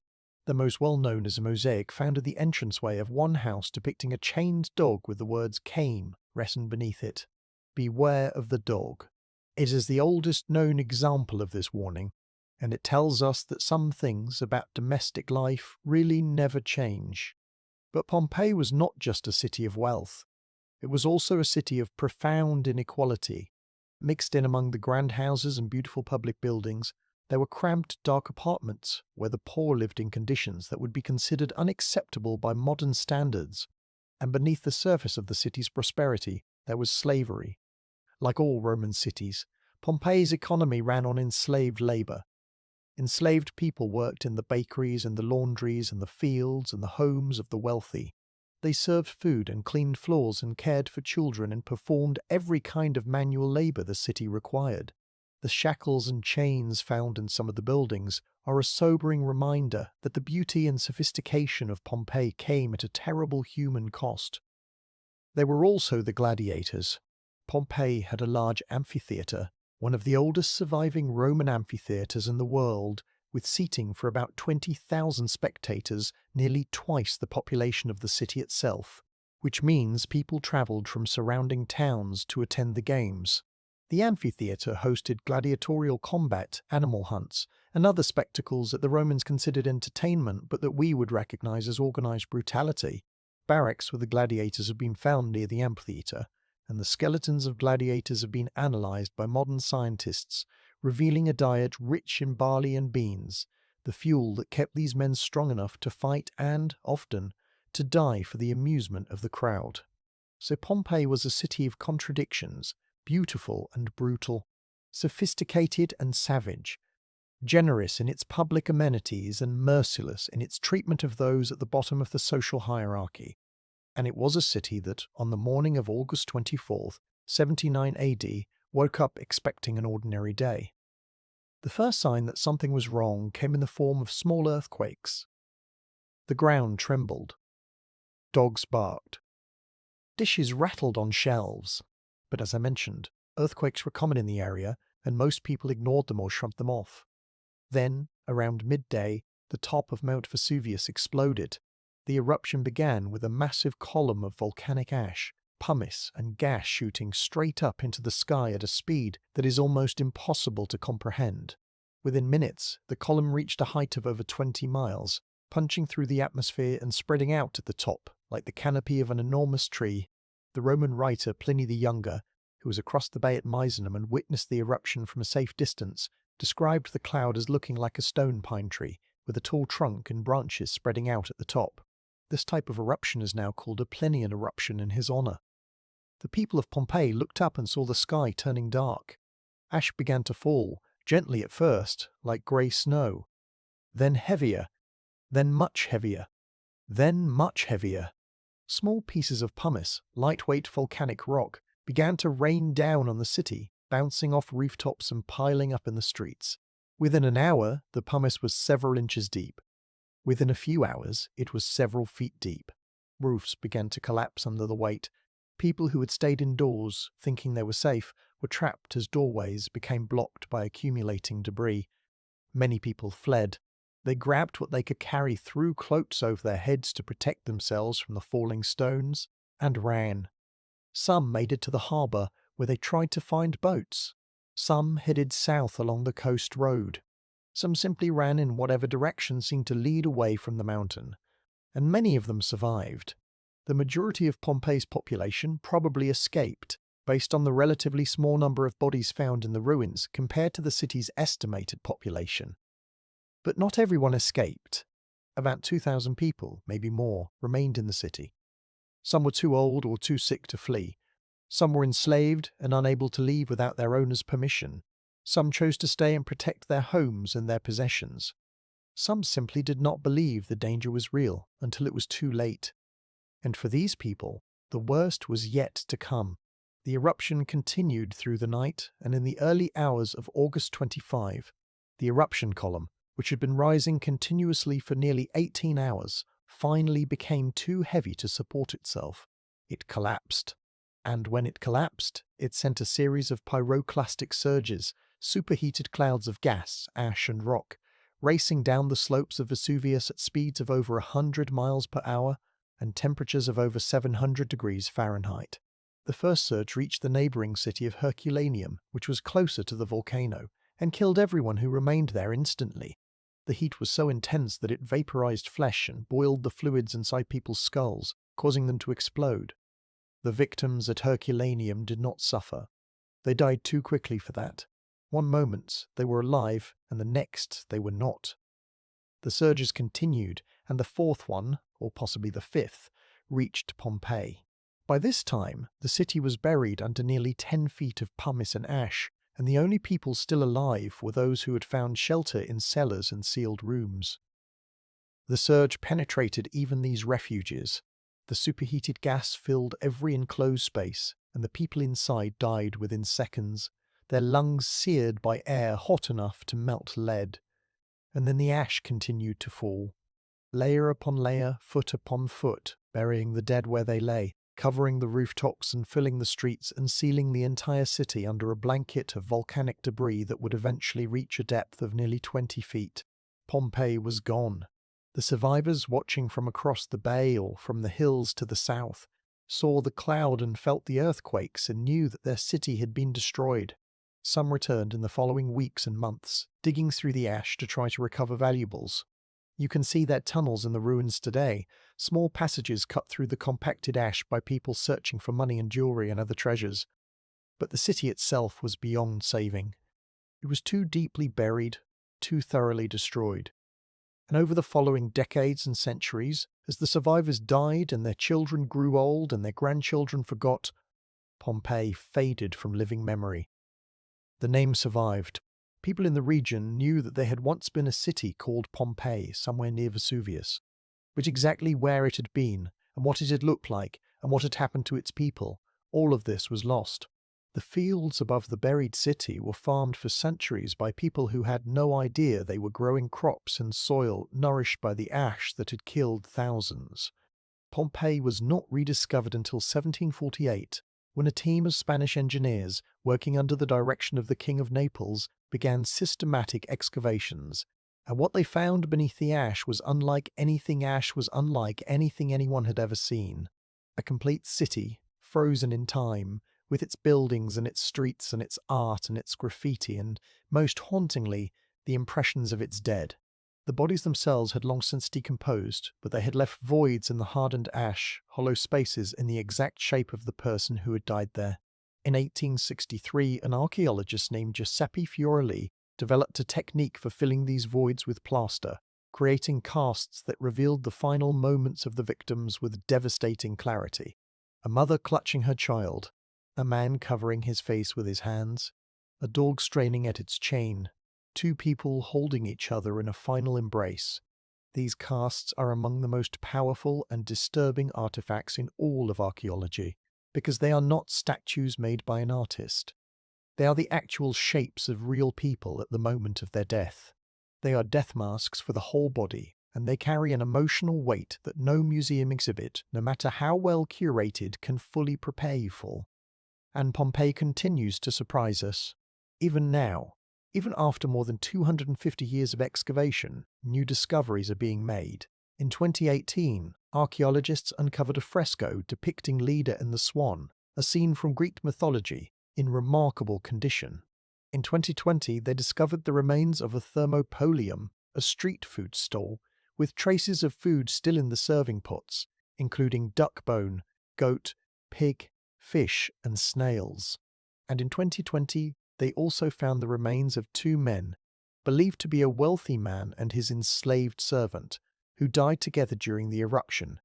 The most well-known is a mosaic found at the entranceway of one house depicting a chained dog with the words "came" written beneath it. Beware of the dog. It is the oldest known example of this warning, and it tells us that some things about domestic life really never change. But Pompeii was not just a city of wealth. It was also a city of profound inequality. Mixed in among the grand houses and beautiful public buildings, there were cramped, dark apartments where the poor lived in conditions that would be considered unacceptable by modern standards. And beneath the surface of the city's prosperity, there was slavery. Like all Roman cities, Pompeii's economy ran on enslaved labor. Enslaved people worked in the bakeries and the laundries and the fields and the homes of the wealthy. They served food and cleaned floors and cared for children and performed every kind of manual labor the city required. The shackles and chains found in some of the buildings are a sobering reminder that the beauty and sophistication of Pompeii came at a terrible human cost. There were also the gladiators. Pompeii had a large amphitheatre, one of the oldest surviving Roman amphitheatres in the world, with seating for about 20,000 spectators, nearly twice the population of the city itself, which means people travelled from surrounding towns to attend the games. The amphitheatre hosted gladiatorial combat, animal hunts, and other spectacles that the Romans considered entertainment but that we would recognise as organised brutality. Barracks with the gladiators have been found near the amphitheatre, and the skeletons of gladiators have been analysed by modern scientists, revealing a diet rich in barley and beans, the fuel that kept these men strong enough to fight and, often, to die for the amusement of the crowd. So Pompeii was a city of contradictions, beautiful and brutal, sophisticated and savage, generous in its public amenities and merciless in its treatment of those at the bottom of the social hierarchy. And it was a city that, on the morning of August 24th, 79 AD, woke up expecting an ordinary day. The first sign that something was wrong came in the form of small earthquakes. The ground trembled. Dogs barked. Dishes rattled on shelves. But as I mentioned, earthquakes were common in the area, and most people ignored them or shrugged them off. Then, around midday, the top of Mount Vesuvius exploded. The eruption began with a massive column of volcanic ash, pumice, and gas shooting straight up into the sky at a speed that is almost impossible to comprehend. Within minutes, the column reached a height of over 20 miles, punching through the atmosphere and spreading out at the top like the canopy of an enormous tree. The Roman writer Pliny the Younger, who was across the bay at Misenum and witnessed the eruption from a safe distance, described the cloud as looking like a stone pine tree, with a tall trunk and branches spreading out at the top. This type of eruption is now called a Plinian eruption in his honour. The people of Pompeii looked up and saw the sky turning dark. Ash began to fall, gently at first, like grey snow. Then heavier, then much heavier, then much heavier. Small pieces of pumice, lightweight volcanic rock, began to rain down on the city, bouncing off rooftops and piling up in the streets. Within an hour, the pumice was several inches deep. Within a few hours, it was several feet deep. Roofs began to collapse under the weight. People who had stayed indoors, thinking they were safe, were trapped as doorways became blocked by accumulating debris. Many people fled. They grabbed what they could carry, threw cloaks over their heads to protect themselves from the falling stones, and ran. Some made it to the harbour, where they tried to find boats. Some headed south along the coast road. Some simply ran in whatever direction seemed to lead away from the mountain. And many of them survived. The majority of Pompeii's population probably escaped, based on the relatively small number of bodies found in the ruins compared to the city's estimated population. But not everyone escaped. About 2,000 people, maybe more, remained in the city. Some were too old or too sick to flee. Some were enslaved and unable to leave without their owner's permission. Some chose to stay and protect their homes and their possessions. Some simply did not believe the danger was real until it was too late. And for these people, the worst was yet to come. The eruption continued through the night, and in the early hours of August 25, the eruption column, which had been rising continuously for nearly 18 hours, finally became too heavy to support itself. It collapsed. And when it collapsed, it sent a series of pyroclastic surges, superheated clouds of gas, ash and rock, racing down the slopes of Vesuvius at speeds of over 100 miles per hour and temperatures of over 700 degrees Fahrenheit. The first surge reached the neighboring city of Herculaneum, which was closer to the volcano, and killed everyone who remained there instantly. The heat was so intense that it vaporized flesh and boiled the fluids inside people's skulls, causing them to explode. The victims at Herculaneum did not suffer. They died too quickly for that. One moment they were alive, and the next they were not. The surges continued, and the fourth one, or possibly the fifth, reached Pompeii. By this time, the city was buried under nearly 10 feet of pumice and ash, and the only people still alive were those who had found shelter in cellars and sealed rooms. The surge penetrated even these refuges. The superheated gas filled every enclosed space, and the people inside died within seconds, their lungs seared by air hot enough to melt lead. And then the ash continued to fall, layer upon layer, foot upon foot, burying the dead where they lay, covering the rooftops and filling the streets and sealing the entire city under a blanket of volcanic debris that would eventually reach a depth of nearly 20 feet. Pompeii was gone. The survivors, watching from across the bay or from the hills to the south, saw the cloud and felt the earthquakes and knew that their city had been destroyed. Some returned in the following weeks and months, digging through the ash to try to recover valuables. You can see their tunnels in the ruins today, small passages cut through the compacted ash by people searching for money and jewelry and other treasures. But the city itself was beyond saving. It was too deeply buried, too thoroughly destroyed. And over the following decades and centuries, as the survivors died and their children grew old and their grandchildren forgot, Pompeii faded from living memory. The name survived. People in the region knew that there had once been a city called Pompeii somewhere near Vesuvius, but exactly where it had been, and what it had looked like, and what had happened to its people, all of this was lost. The fields above the buried city were farmed for centuries by people who had no idea they were growing crops in soil nourished by the ash that had killed thousands. Pompeii was not rediscovered until 1748, when a team of Spanish engineers, working under the direction of the King of Naples, began systematic excavations, and what they found beneath the ash was unlike anything anyone had ever seen. A complete city, frozen in time, with its buildings and its streets and its art and its graffiti and, most hauntingly, the impressions of its dead. The bodies themselves had long since decomposed, but they had left voids in the hardened ash, hollow spaces in the exact shape of the person who had died there. In 1863, an archaeologist named Giuseppe Fiorelli developed a technique for filling these voids with plaster, creating casts that revealed the final moments of the victims with devastating clarity. A mother clutching her child, a man covering his face with his hands, a dog straining at its chain, two people holding each other in a final embrace. These casts are among the most powerful and disturbing artifacts in all of archaeology, because they are not statues made by an artist. They are the actual shapes of real people at the moment of their death. They are death masks for the whole body, and they carry an emotional weight that no museum exhibit, no matter how well curated, can fully prepare you for. And Pompeii continues to surprise us. Even now, even after more than 250 years of excavation, new discoveries are being made. In 2018, archaeologists uncovered a fresco depicting Leda and the Swan, a scene from Greek mythology, in remarkable condition. In 2020, they discovered the remains of a thermopolium, a street food stall, with traces of food still in the serving pots, including duck bone, goat, pig, fish, and snails. And in 2020, they also found the remains of two men, believed to be a wealthy man and his enslaved servant, who died together during the eruption.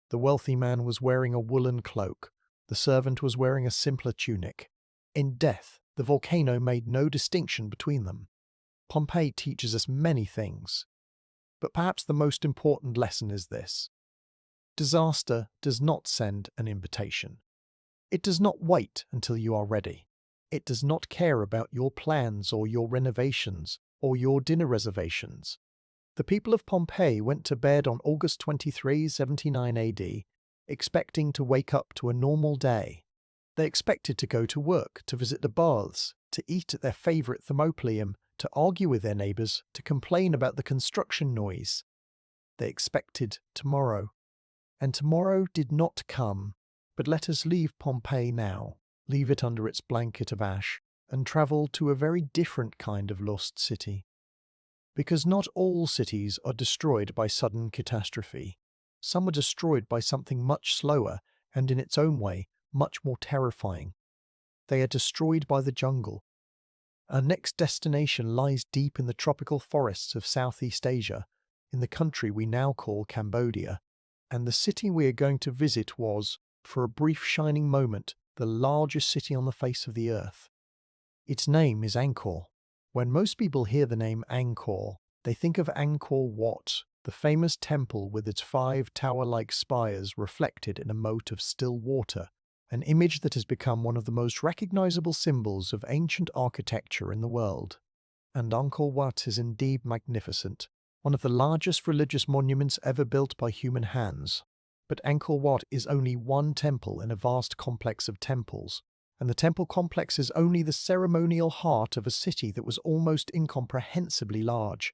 The wealthy man was wearing a woolen cloak. The servant was wearing a simpler tunic. In death, the volcano made no distinction between them. Pompeii teaches us many things, but perhaps the most important lesson is this. Disaster does not send an invitation. It does not wait until you are ready. It does not care about your plans or your renovations or your dinner reservations. The people of Pompeii went to bed on August 23, 79 AD, expecting to wake up to a normal day. They expected to go to work, to visit the baths, to eat at their favorite thermopolium, to argue with their neighbours, to complain about the construction noise. They expected tomorrow. And tomorrow did not come. But let us leave Pompeii now, leave it under its blanket of ash, and travel to a very different kind of lost city. Because not all cities are destroyed by sudden catastrophe. Some are destroyed by something much slower and, in its own way, much more terrifying. They are destroyed by the jungle. Our next destination lies deep in the tropical forests of Southeast Asia, in the country we now call Cambodia, and the city we are going to visit was, for a brief shining moment, the largest city on the face of the earth. Its name is Angkor. When most people hear the name Angkor, they think of Angkor Wat, the famous temple with its 5 tower-like spires reflected in a moat of still water, an image that has become one of the most recognizable symbols of ancient architecture in the world. And Angkor Wat is indeed magnificent, one of the largest religious monuments ever built by human hands. But Angkor Wat is only one temple in a vast complex of temples, and the temple complex is only the ceremonial heart of a city that was almost incomprehensibly large.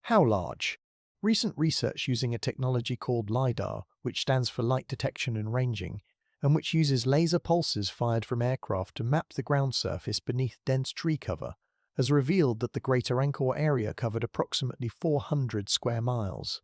How large? Recent research using a technology called LiDAR, which stands for Light Detection and Ranging, and which uses laser pulses fired from aircraft to map the ground surface beneath dense tree cover, has revealed that the Greater Angkor area covered approximately 400 square miles.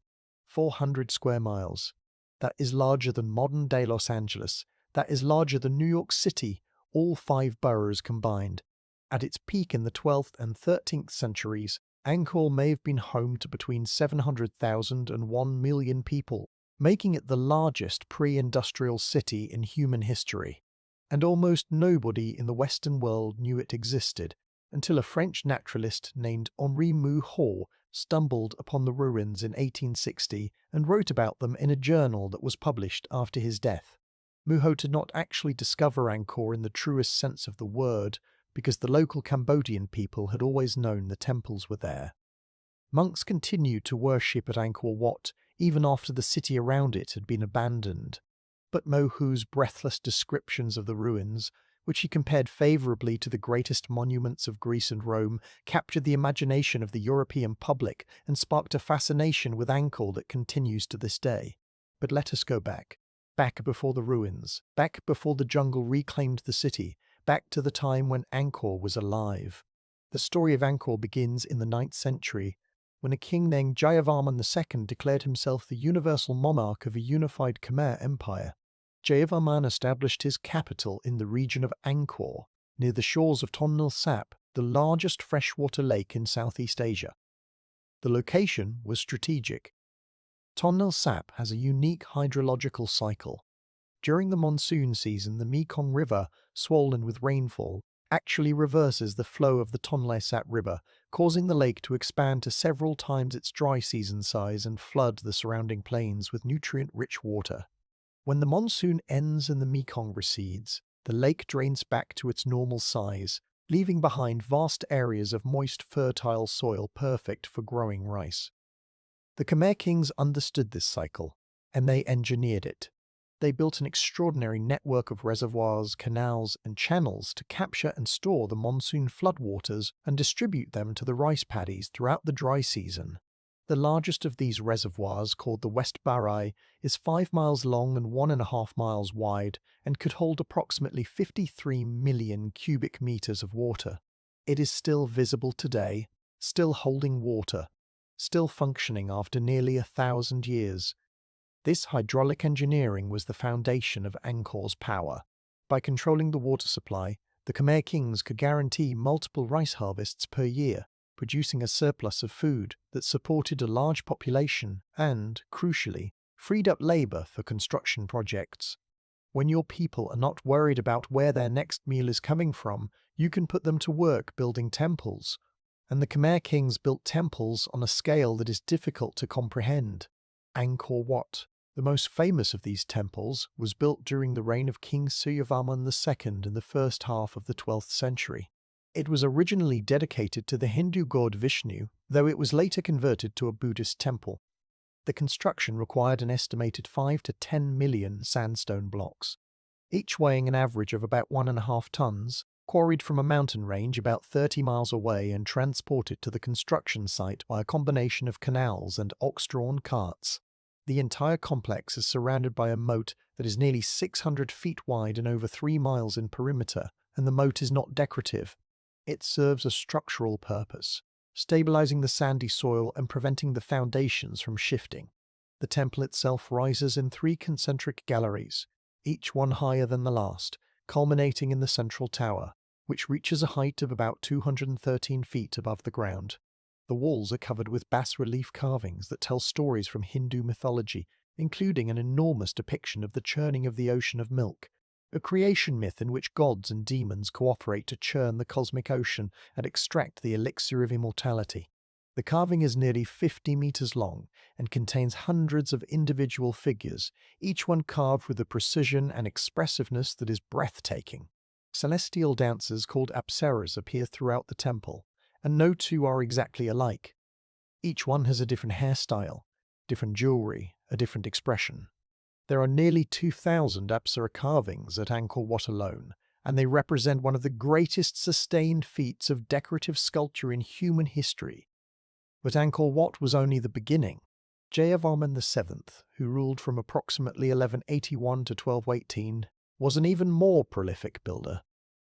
400 square miles. That is larger than modern-day Los Angeles. That is larger than New York City, all 5 boroughs combined. At its peak in the 12th and 13th centuries, Angkor may have been home to between 700,000 and 1 million people, making it the largest pre-industrial city in human history. And almost nobody in the Western world knew it existed, until a French naturalist named Henri Mouhot stumbled upon the ruins in 1860 and wrote about them in a journal that was published after his death. Mouhot did not actually discover Angkor in the truest sense of the word, because the local Cambodian people had always known the temples were there. Monks continued to worship at Angkor Wat even after the city around it had been abandoned. But Mouhot's breathless descriptions of the ruins, which he compared favourably to the greatest monuments of Greece and Rome, captured the imagination of the European public and sparked a fascination with Angkor that continues to this day. But let us go back. Back before the ruins, back before the jungle reclaimed the city, back to the time when Angkor was alive. The story of Angkor begins in the 9th century, when a king named Jayavarman II declared himself the universal monarch of a unified Khmer empire. Jayavarman established his capital in the region of Angkor, near the shores of Tonle Sap, the largest freshwater lake in Southeast Asia. The location was strategic. Tonle Sap has a unique hydrological cycle. During the monsoon season, the Mekong River, swollen with rainfall, actually reverses the flow of the Tonle Sap River, causing the lake to expand to several times its dry season size and flood the surrounding plains with nutrient-rich water. When the monsoon ends and the Mekong recedes, the lake drains back to its normal size, leaving behind vast areas of moist, fertile soil perfect for growing rice. The Khmer kings understood this cycle, and they engineered it. They built an extraordinary network of reservoirs, canals, and channels to capture and store the monsoon floodwaters and distribute them to the rice paddies throughout the dry season. The largest of these reservoirs, called the West Barai, is 5 miles long and 1.5 miles wide and could hold approximately 53 million cubic meters of water. It is still visible today, still holding water, still functioning after nearly 1,000 years. This hydraulic engineering was the foundation of Angkor's power. By controlling the water supply, the Khmer kings could guarantee multiple rice harvests per year, producing a surplus of food that supported a large population and, crucially, freed up labor for construction projects. When your people are not worried about where their next meal is coming from, you can put them to work building temples. And the Khmer kings built temples on a scale that is difficult to comprehend. Angkor Wat, the most famous of these temples, was built during the reign of King Jayavarman II in the first half of the 12th century. It was originally dedicated to the Hindu god Vishnu, though it was later converted to a Buddhist temple. The construction required an estimated 5 to 10 million sandstone blocks, each weighing an average of about 1.5 tons, quarried from a mountain range about 30 miles away and transported to the construction site by a combination of canals and ox-drawn carts. The entire complex is surrounded by a moat that is nearly 600 feet wide and over 3 miles in perimeter, and the moat is not decorative. It serves a structural purpose, stabilizing the sandy soil and preventing the foundations from shifting. The temple itself rises in 3 concentric galleries, each one higher than the last, culminating in the central tower, which reaches a height of about 213 feet above the ground. The walls are covered with bas-relief carvings that tell stories from Hindu mythology, including an enormous depiction of the churning of the ocean of milk, a creation myth in which gods and demons cooperate to churn the cosmic ocean and extract the elixir of immortality. The carving is nearly 50 meters long and contains hundreds of individual figures, each one carved with a precision and expressiveness that is breathtaking. Celestial dancers called apsaras appear throughout the temple, and no two are exactly alike. Each one has a different hairstyle, different jewelry, a different expression. There are nearly 2,000 apsara carvings at Angkor Wat alone, and they represent one of the greatest sustained feats of decorative sculpture in human history. But Angkor Wat was only the beginning. Jayavarman VII, who ruled from approximately 1181 to 1218, was an even more prolific builder.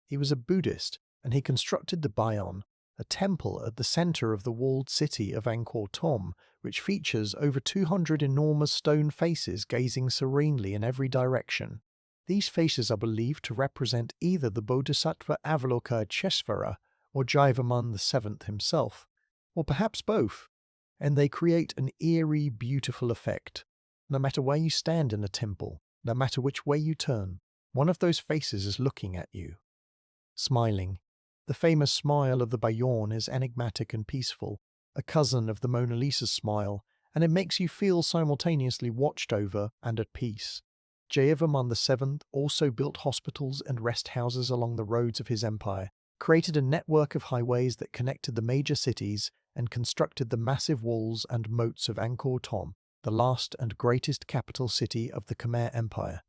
He was a Buddhist, and he constructed the Bayon, a temple at the center of the walled city of Angkor Thom, which features over 200 enormous stone faces gazing serenely in every direction. These faces are believed to represent either the Bodhisattva Avalokiteshvara or Jayavarman VII himself, or perhaps both, and they create an eerie, beautiful effect. No matter where you stand in a temple, no matter which way you turn, one of those faces is looking at you, smiling. The famous smile of the Bayon is enigmatic and peaceful, a cousin of the Mona Lisa's smile, and it makes you feel simultaneously watched over and at peace. Jayavarman VII also built hospitals and rest houses along the roads of his empire, created a network of highways that connected the major cities, and constructed the massive walls and moats of Angkor Thom, the last and greatest capital city of the Khmer Empire.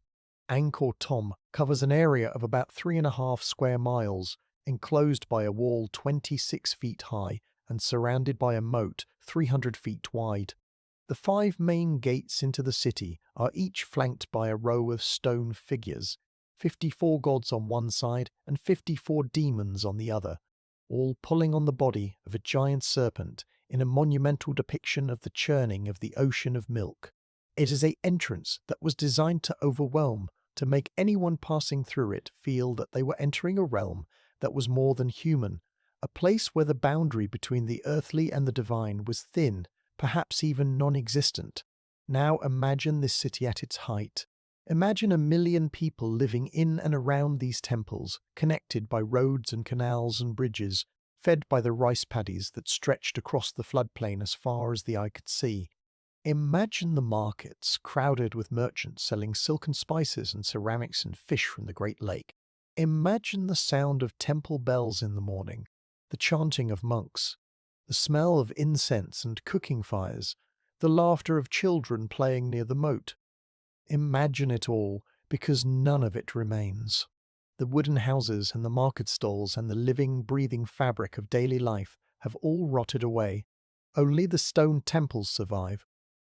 Angkor Thom covers an area of about 3.5 square miles, enclosed by a wall 26 feet high and surrounded by a moat 300 feet wide. The 5 main gates into the city are each flanked by a row of stone figures, 54 gods on one side and 54 demons on the other, all pulling on the body of a giant serpent in a monumental depiction of the churning of the ocean of milk. It is an entrance that was designed to overwhelm, to make anyone passing through it feel that they were entering a realm that was more than human, a place where the boundary between the earthly and the divine was thin, perhaps even non-existent. Now imagine this city at its height. Imagine 1 million people living in and around these temples, connected by roads and canals and bridges, fed by the rice paddies that stretched across the floodplain as far as the eye could see. Imagine the markets, crowded with merchants selling silken spices and ceramics and fish from the Great Lake. Imagine the sound of temple bells in the morning, the chanting of monks, the smell of incense and cooking fires, the laughter of children playing near the moat. Imagine it all, because none of it remains. The wooden houses and the market stalls and the living, breathing fabric of daily life have all rotted away. Only the stone temples survive,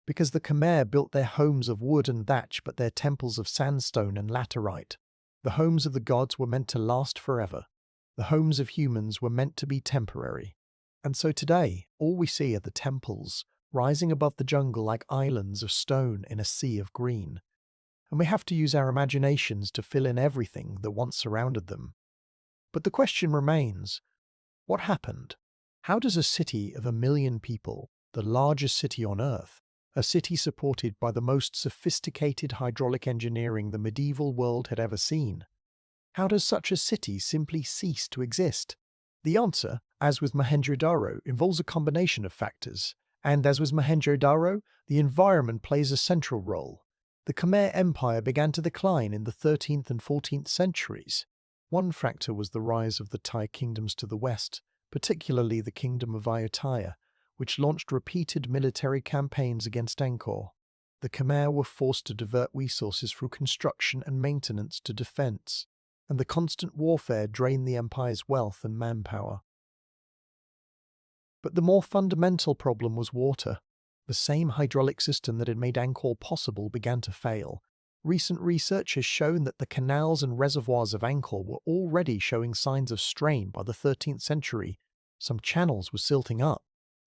because the Khmer built their homes of wood and thatch but their temples of sandstone and laterite. The homes of the gods were meant to last forever. The homes of humans were meant to be temporary. And so today, all we see are the temples, rising above the jungle like islands of stone in a sea of green. And we have to use our imaginations to fill in everything that once surrounded them. But the question remains, what happened? How does a city of 1 million people, the largest city on Earth, a city supported by the most sophisticated hydraulic engineering the medieval world had ever seen, how does such a city simply cease to exist? The answer, as with Mohenjo-Daro, involves a combination of factors, and as with Mohenjo-Daro, the environment plays a central role. The Khmer Empire began to decline in the 13th and 14th centuries. One factor was the rise of the Thai kingdoms to the west, particularly the Kingdom of Ayutthaya, which launched repeated military campaigns against Angkor. The Khmer were forced to divert resources through construction and maintenance to defense. and the constant warfare drained the empire's wealth and manpower. But the more fundamental problem was water. The same hydraulic system that had made Angkor possible began to fail. Recent research has shown that the canals and reservoirs of Angkor were already showing signs of strain by the 13th century. Some channels were silting up,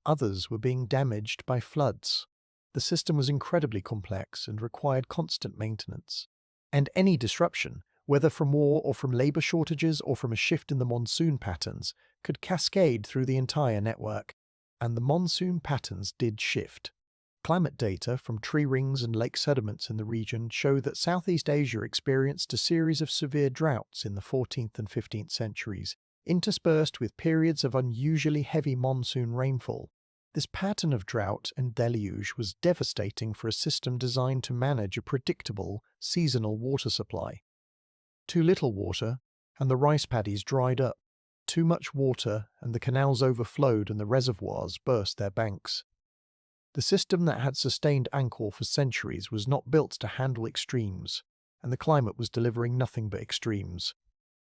others were being damaged by floods. The system was incredibly complex and required constant maintenance. And any disruption, whether from war or from labor shortages or from a shift in the monsoon patterns, could cascade through the entire network. And the monsoon patterns did shift. Climate data from tree rings and lake sediments in the region show that Southeast Asia experienced a series of severe droughts in the 14th and 15th centuries, interspersed with periods of unusually heavy monsoon rainfall. This pattern of drought and deluge was devastating for a system designed to manage a predictable, seasonal water supply. Too little water, and the rice paddies dried up. Too much water, and the canals overflowed and the reservoirs burst their banks. The system that had sustained Angkor for centuries was not built to handle extremes, and the climate was delivering nothing but extremes.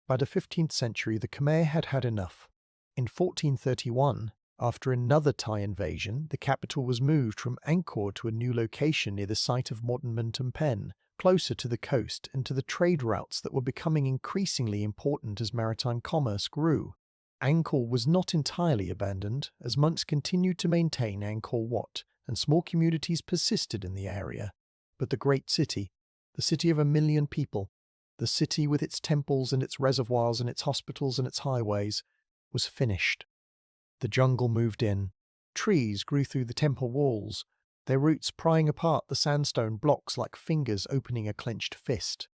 By the 15th century, the Khmer had had enough. In 1431, after another Thai invasion, the capital was moved from Angkor to a new location near the site of modern Phnom Penh, closer to the coast and to the trade routes that were becoming increasingly important as maritime commerce grew. Angkor was not entirely abandoned, as monks continued to maintain Angkor Wat, and small communities persisted in the area. But the great city, the city of 1 million people, the city with its temples and its reservoirs and its hospitals and its highways, was finished. The jungle moved in. Trees grew through the temple walls, their roots prying apart the sandstone blocks like fingers opening a clenched fist.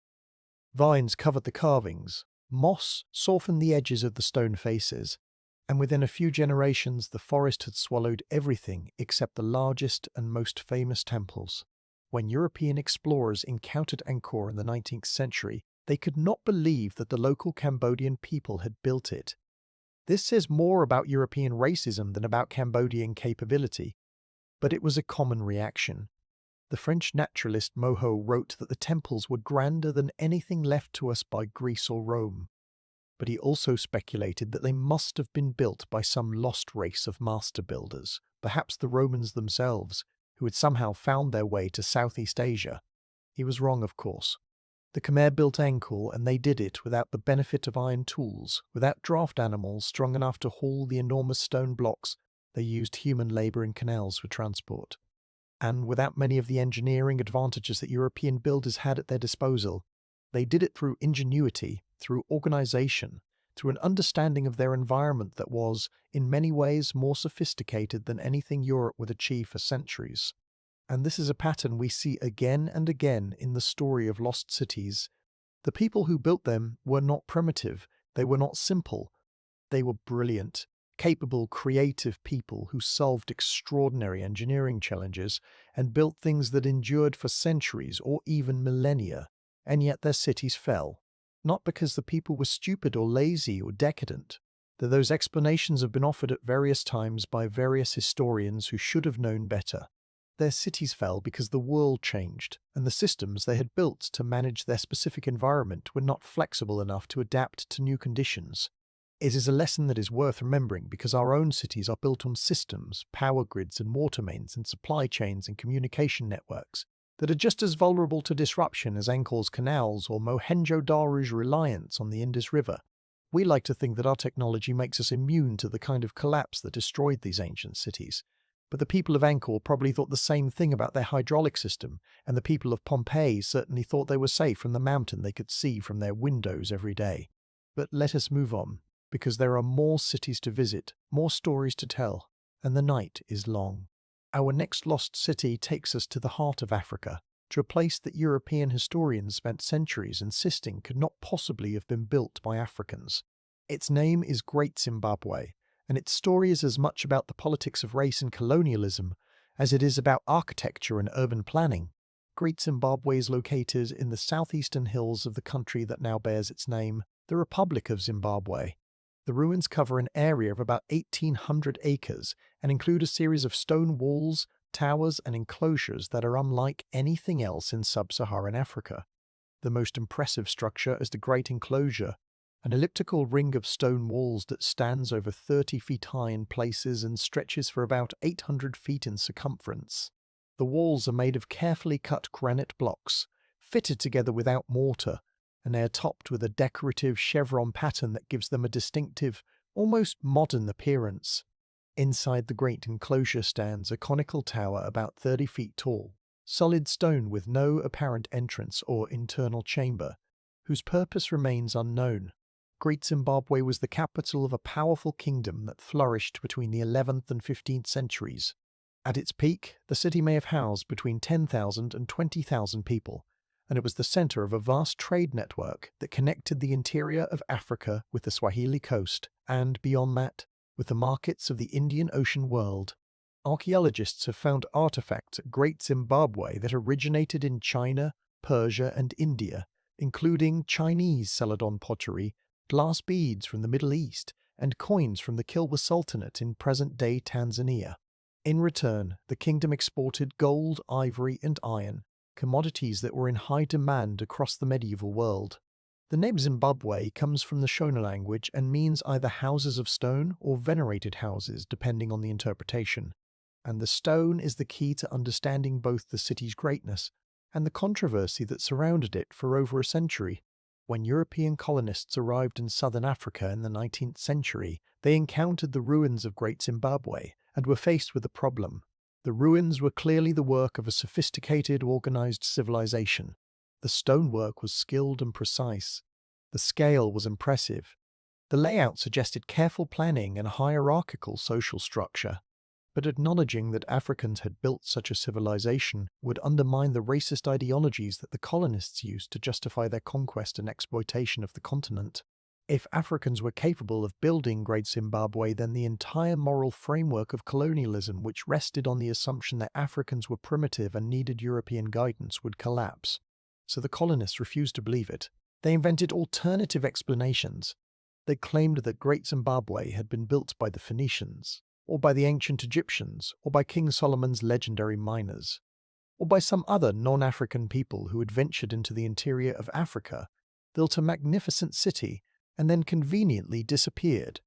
Vines covered the carvings, moss softened the edges of the stone faces, and within a few generations the forest had swallowed everything except the largest and most famous temples. When European explorers encountered Angkor in the 19th century, they could not believe that the local Cambodian people had built it. This says more about European racism than about Cambodian capability, but it was a common reaction. The French naturalist Moho wrote that the temples were grander than anything left to us by Greece or Rome. But he also speculated that they must have been built by some lost race of master builders, perhaps the Romans themselves, who had somehow found their way to Southeast Asia. He was wrong, of course. The Khmer built Angkor, and they did it without the benefit of iron tools, without draft animals strong enough to haul the enormous stone blocks. They used human labour in canals for transport. And without many of the engineering advantages that European builders had at their disposal. They did it through ingenuity, through organisation, through an understanding of their environment that was, in many ways, more sophisticated than anything Europe would achieve for centuries. And this is a pattern we see again and again in the story of lost cities. The people who built them were not primitive, they were not simple, they were brilliant, capable, creative people who solved extraordinary engineering challenges and built things that endured for centuries or even millennia, and yet their cities fell. Not because the people were stupid or lazy or decadent, though those explanations have been offered at various times by various historians who should have known better. Their cities fell because the world changed, and the systems they had built to manage their specific environment were not flexible enough to adapt to new conditions. It is a lesson that is worth remembering because our own cities are built on systems, power grids and water mains and supply chains and communication networks that are just as vulnerable to disruption as Angkor's canals or Mohenjo-Daro's reliance on the Indus River. We like to think that our technology makes us immune to the kind of collapse that destroyed these ancient cities. But the people of Angkor probably thought the same thing about their hydraulic system, and the people of Pompeii certainly thought they were safe from the mountain they could see from their windows every day. But let us move on, because there are more cities to visit, more stories to tell, and the night is long. Our next lost city takes us to the heart of Africa, to a place that European historians spent centuries insisting could not possibly have been built by Africans. Its name is Great Zimbabwe, and its story is as much about the politics of race and colonialism as it is about architecture and urban planning. Great Zimbabwe is located in the southeastern hills of the country that now bears its name, the Republic of Zimbabwe. The ruins cover an area of about 1,800 acres and include a series of stone walls, towers and enclosures that are unlike anything else in sub-Saharan Africa. The most impressive structure is the Great Enclosure, an elliptical ring of stone walls that stands over 30 feet high in places and stretches for about 800 feet in circumference. The walls are made of carefully cut granite blocks, fitted together without mortar, and they are topped with a decorative chevron pattern that gives them a distinctive, almost modern appearance. Inside the Great Enclosure stands a conical tower about 30 feet tall, solid stone with no apparent entrance or internal chamber, whose purpose remains unknown. Great Zimbabwe was the capital of a powerful kingdom that flourished between the 11th and 15th centuries. At its peak, the city may have housed between 10,000 and 20,000 people, and it was the center of a vast trade network that connected the interior of Africa with the Swahili coast and, beyond that, with the markets of the Indian Ocean world. Archaeologists have found artifacts at Great Zimbabwe that originated in China, Persia, and India, including Chinese Celadon pottery, glass beads from the Middle East, and coins from the Kilwa Sultanate in present-day Tanzania. In return, the kingdom exported gold, ivory, and iron, commodities that were in high demand across the medieval world. The name Zimbabwe comes from the Shona language and means either houses of stone or venerated houses, depending on the interpretation. And the stone is the key to understanding both the city's greatness and the controversy that surrounded it for over a century. When European colonists arrived in southern Africa in the 19th century, they encountered the ruins of Great Zimbabwe and were faced with a problem. The ruins were clearly the work of a sophisticated, organized civilization. The stonework was skilled and precise. The scale was impressive. The layout suggested careful planning and hierarchical social structure. But acknowledging that Africans had built such a civilization would undermine the racist ideologies that the colonists used to justify their conquest and exploitation of the continent. If Africans were capable of building Great Zimbabwe, then the entire moral framework of colonialism, which rested on the assumption that Africans were primitive and needed European guidance, would collapse. So the colonists refused to believe it. They invented alternative explanations. They claimed that Great Zimbabwe had been built by the Phoenicians, or by the ancient Egyptians, or by King Solomon's legendary miners, or by some other non-African people who had ventured into the interior of Africa, built a magnificent city, and then conveniently disappeared.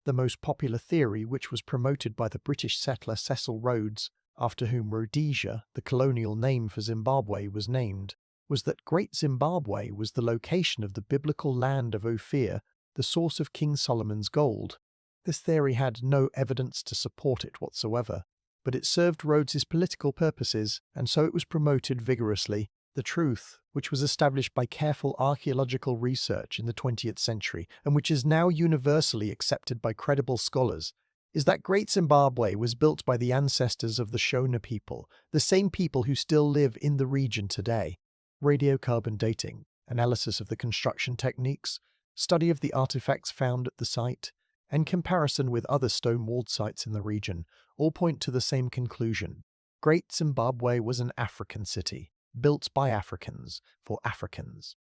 The most popular theory, which was promoted by the British settler Cecil Rhodes, after whom Rhodesia, the colonial name for Zimbabwe, was named, was that Great Zimbabwe was the location of the biblical land of Ophir, the source of King Solomon's gold. This theory had no evidence to support it whatsoever, but it served Rhodes's political purposes, and so it was promoted vigorously. The truth, which was established by careful archaeological research in the 20th century, and which is now universally accepted by credible scholars, is that Great Zimbabwe was built by the ancestors of the Shona people, the same people who still live in the region today. Radiocarbon dating, analysis of the construction techniques, study of the artifacts found at the site, and comparison with other stone-walled sites in the region all point to the same conclusion. Great Zimbabwe was an African city, built by Africans, for Africans,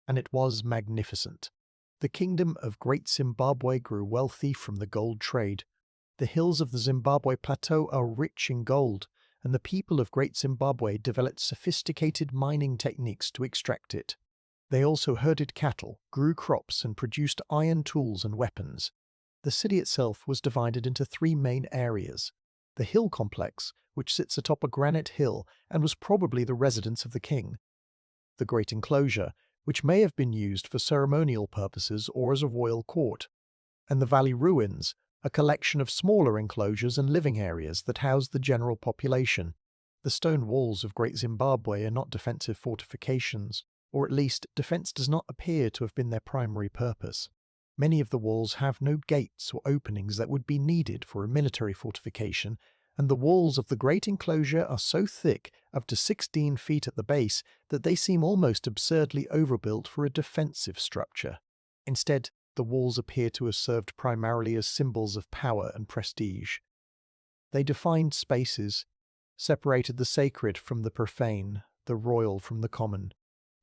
and it was magnificent. The kingdom of Great Zimbabwe grew wealthy from the gold trade. The hills of the Zimbabwe Plateau are rich in gold, and the people of Great Zimbabwe developed sophisticated mining techniques to extract it. They also herded cattle, grew crops, and produced iron tools and weapons. The city itself was divided into three main areas. The hill complex, which sits atop a granite hill and was probably the residence of the king. The Great Enclosure, which may have been used for ceremonial purposes or as a royal court. And the Valley Ruins, a collection of smaller enclosures and living areas that housed the general population. The stone walls of Great Zimbabwe are not defensive fortifications, or at least defense does not appear to have been their primary purpose. Many of the walls have no gates or openings that would be needed for a military fortification, and the walls of the Great Enclosure are so thick, up to 16 feet at the base, that they seem almost absurdly overbuilt for a defensive structure. Instead, the walls appear to have served primarily as symbols of power and prestige. They defined spaces, separated the sacred from the profane, the royal from the common.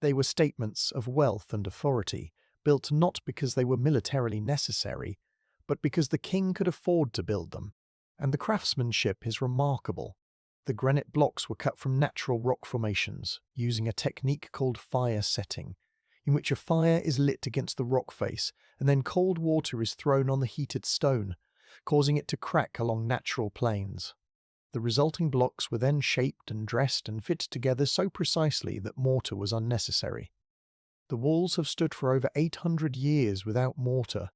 They were statements of wealth and authority, built not because they were militarily necessary, but because the king could afford to build them. And the craftsmanship is remarkable. The granite blocks were cut from natural rock formations using a technique called fire setting, in which a fire is lit against the rock face and then cold water is thrown on the heated stone, causing it to crack along natural planes. The resulting blocks were then shaped and dressed and fit together so precisely that mortar was unnecessary. The walls have stood for over 800 years without mortar,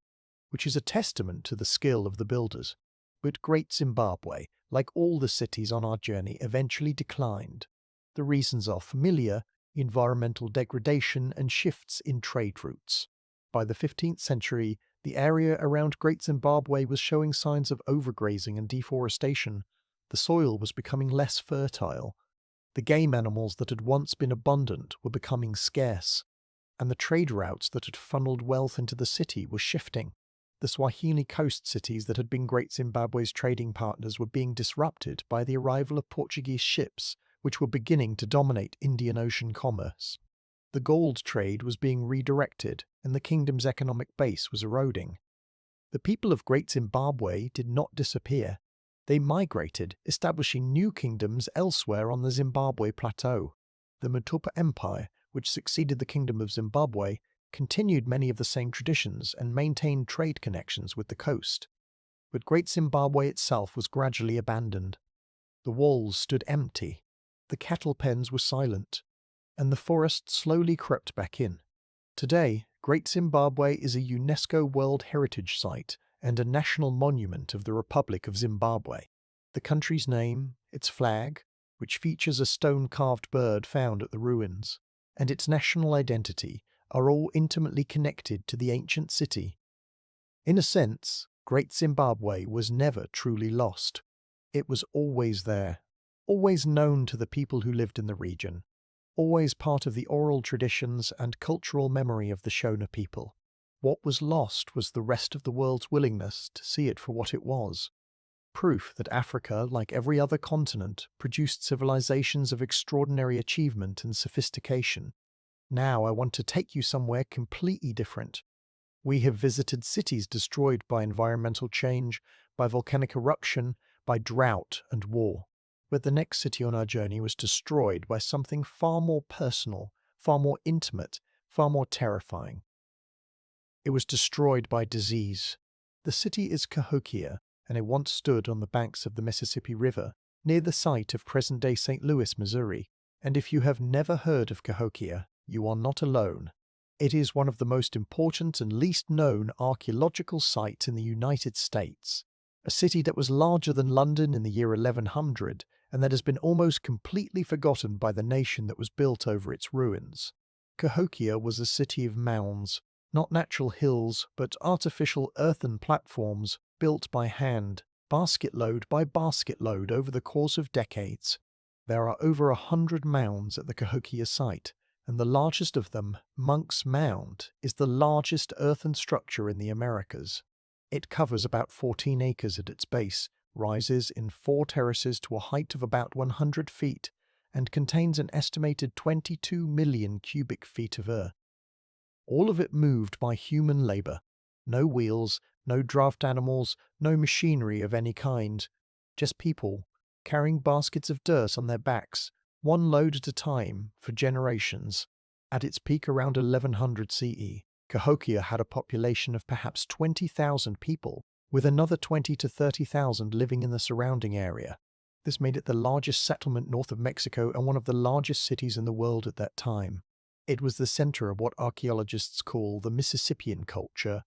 which is a testament to the skill of the builders. But Great Zimbabwe, like all the cities on our journey, eventually declined. The reasons are familiar: environmental degradation and shifts in trade routes. By the 15th century, the area around Great Zimbabwe was showing signs of overgrazing and deforestation. The soil was becoming less fertile. The game animals that had once been abundant were becoming scarce, and the trade routes that had funneled wealth into the city were shifting. The Swahili coast cities that had been Great Zimbabwe's trading partners were being disrupted by the arrival of Portuguese ships, which were beginning to dominate Indian Ocean commerce. The gold trade was being redirected, and the kingdom's economic base was eroding. The people of Great Zimbabwe did not disappear. They migrated, establishing new kingdoms elsewhere on the Zimbabwe plateau. The Matupa Empire, which succeeded the Kingdom of Zimbabwe, continued many of the same traditions and maintained trade connections with the coast. But Great Zimbabwe itself was gradually abandoned. The walls stood empty, the cattle pens were silent, and the forest slowly crept back in. Today, Great Zimbabwe is a UNESCO World Heritage Site and a national monument of the Republic of Zimbabwe. The country's name, its flag, which features a stone-carved bird found at the ruins, and its national identity are all intimately connected to the ancient city. In a sense, Great Zimbabwe was never truly lost. It was always there, always known to the people who lived in the region, always part of the oral traditions and cultural memory of the Shona people. What was lost was the rest of the world's willingness to see it for what it was. Proof that Africa, like every other continent, produced civilizations of extraordinary achievement and sophistication. Now I want to take you somewhere completely different. We have visited cities destroyed by environmental change, by volcanic eruption, by drought and war. But the next city on our journey was destroyed by something far more personal, far more intimate, far more terrifying. It was destroyed by disease. The city is Cahokia, and it once stood on the banks of the Mississippi River, near the site of present-day St. Louis, Missouri. And if you have never heard of Cahokia, you are not alone. It is one of the most important and least known archaeological sites in the United States. A city that was larger than London in the year 1100, and that has been almost completely forgotten by the nation that was built over its ruins. Cahokia was a city of mounds, not natural hills, but artificial earthen platforms built by hand, basket load by basket load over the course of decades. There are over 100 mounds at the Cahokia site, and the largest of them, Monk's Mound, is the largest earthen structure in the Americas. It covers about 14 acres at its base, rises in 4 terraces to a height of about 100 feet, and contains an estimated 22 million cubic feet of earth. All of it moved by human labor. No wheels, no draft animals, no machinery of any kind. Just people, carrying baskets of dirt on their backs, one load at a time, for generations. At its peak around 1100 CE, Cahokia had a population of perhaps 20,000 people, with another 20 to 30,000 living in the surrounding area. This made it the largest settlement north of Mexico and one of the largest cities in the world at that time. It was the center of what archaeologists call the Mississippian culture,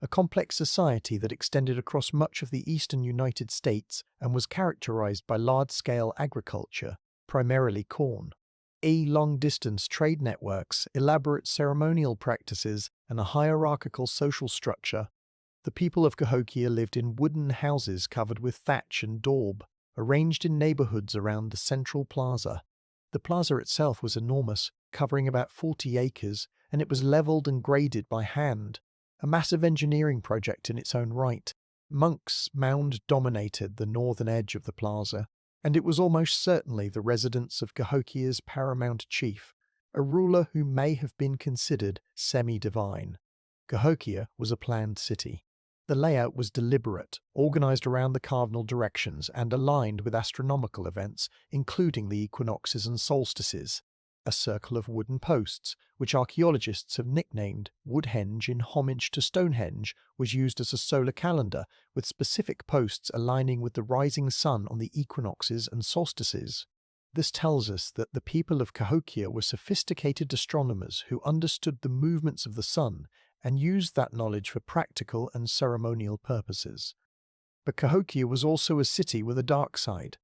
a complex society that extended across much of the eastern United States and was characterized by large-scale agriculture, primarily corn. Long-distance trade networks, elaborate ceremonial practices, and a hierarchical social structure. The people of Cahokia lived in wooden houses covered with thatch and daub, arranged in neighborhoods around the central plaza. The plaza itself was enormous, covering about 40 acres, and it was leveled and graded by hand, a massive engineering project in its own right. Monk's Mound dominated the northern edge of the plaza, and it was almost certainly the residence of Cahokia's paramount chief, a ruler who may have been considered semi-divine. Cahokia was a planned city. The layout was deliberate, organized around the cardinal directions and aligned with astronomical events, including the equinoxes and solstices. A circle of wooden posts, which archaeologists have nicknamed Woodhenge in homage to Stonehenge, was used as a solar calendar, with specific posts aligning with the rising sun on the equinoxes and solstices. This tells us that the people of Cahokia were sophisticated astronomers who understood the movements of the sun and used that knowledge for practical and ceremonial purposes. But Cahokia was also a city with a dark side.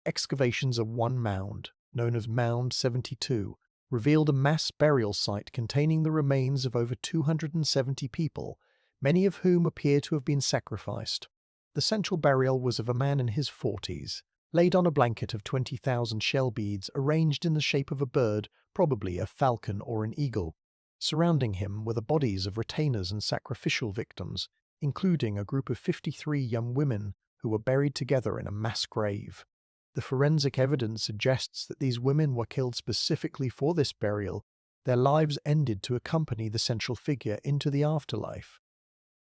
Excavations of one mound, known as Mound 72, revealed a mass burial site containing the remains of over 270 people, many of whom appear to have been sacrificed. The central burial was of a man in his 40s, laid on a blanket of 20,000 shell beads arranged in the shape of a bird, probably a falcon or an eagle. Surrounding him were the bodies of retainers and sacrificial victims, including a group of 53 young women who were buried together in a mass grave. The forensic evidence suggests that these women were killed specifically for this burial. Their lives ended to accompany the central figure into the afterlife.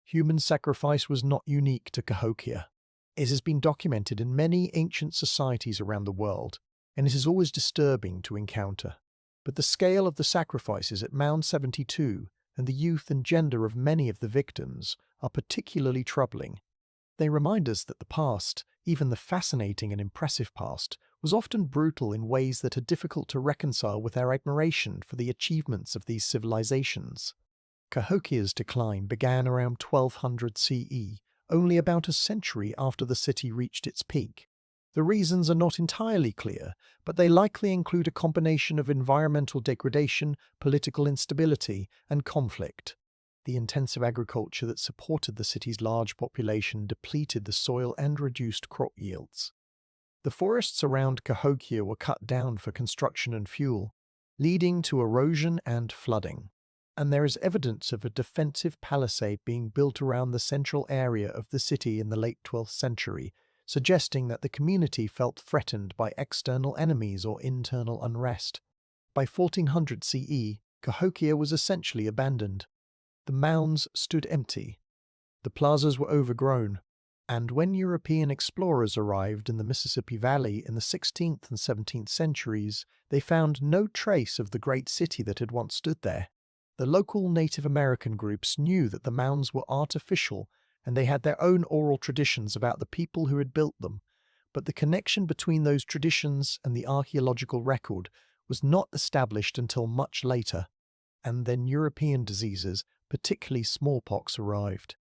Human sacrifice was not unique to Cahokia. It has been documented in many ancient societies around the world, and it is always disturbing to encounter. But the scale of the sacrifices at Mound 72 and the youth and gender of many of the victims are particularly troubling. They remind us that the past, even the fascinating and impressive past, was often brutal in ways that are difficult to reconcile with our admiration for the achievements of these civilizations. Cahokia's decline began around 1200 CE, only about a century after the city reached its peak. The reasons are not entirely clear, but they likely include a combination of environmental degradation, political instability, and conflict. The intensive agriculture that supported the city's large population depleted the soil and reduced crop yields. The forests around Cahokia were cut down for construction and fuel, leading to erosion and flooding. And there is evidence of a defensive palisade being built around the central area of the city in the late 12th century, suggesting that the community felt threatened by external enemies or internal unrest. By 1400 CE, Cahokia was essentially abandoned. The mounds stood empty. The plazas were overgrown. And when European explorers arrived in the Mississippi Valley in the 16th and 17th centuries, they found no trace of the great city that had once stood there. The local Native American groups knew that the mounds were artificial, and they had their own oral traditions about the people who had built them, but the connection between those traditions and the archaeological record was not established until much later, and then European diseases, particularly smallpox, arrived.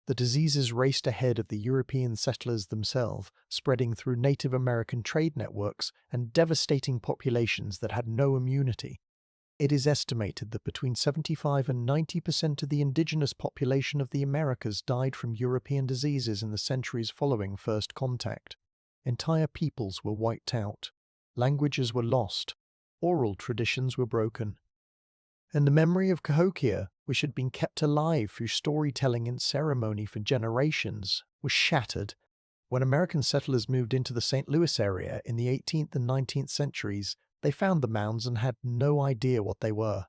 The diseases raced ahead of the European settlers themselves, spreading through Native American trade networks and devastating populations that had no immunity. It is estimated that between 75 and 90% of the indigenous population of the Americas died from European diseases in the centuries following first contact. Entire peoples were wiped out. Languages were lost. Oral traditions were broken. And the memory of Cahokia, which had been kept alive through storytelling and ceremony for generations, was shattered. When American settlers moved into the St. Louis area in the 18th and 19th centuries, they found the mounds and had no idea what they were.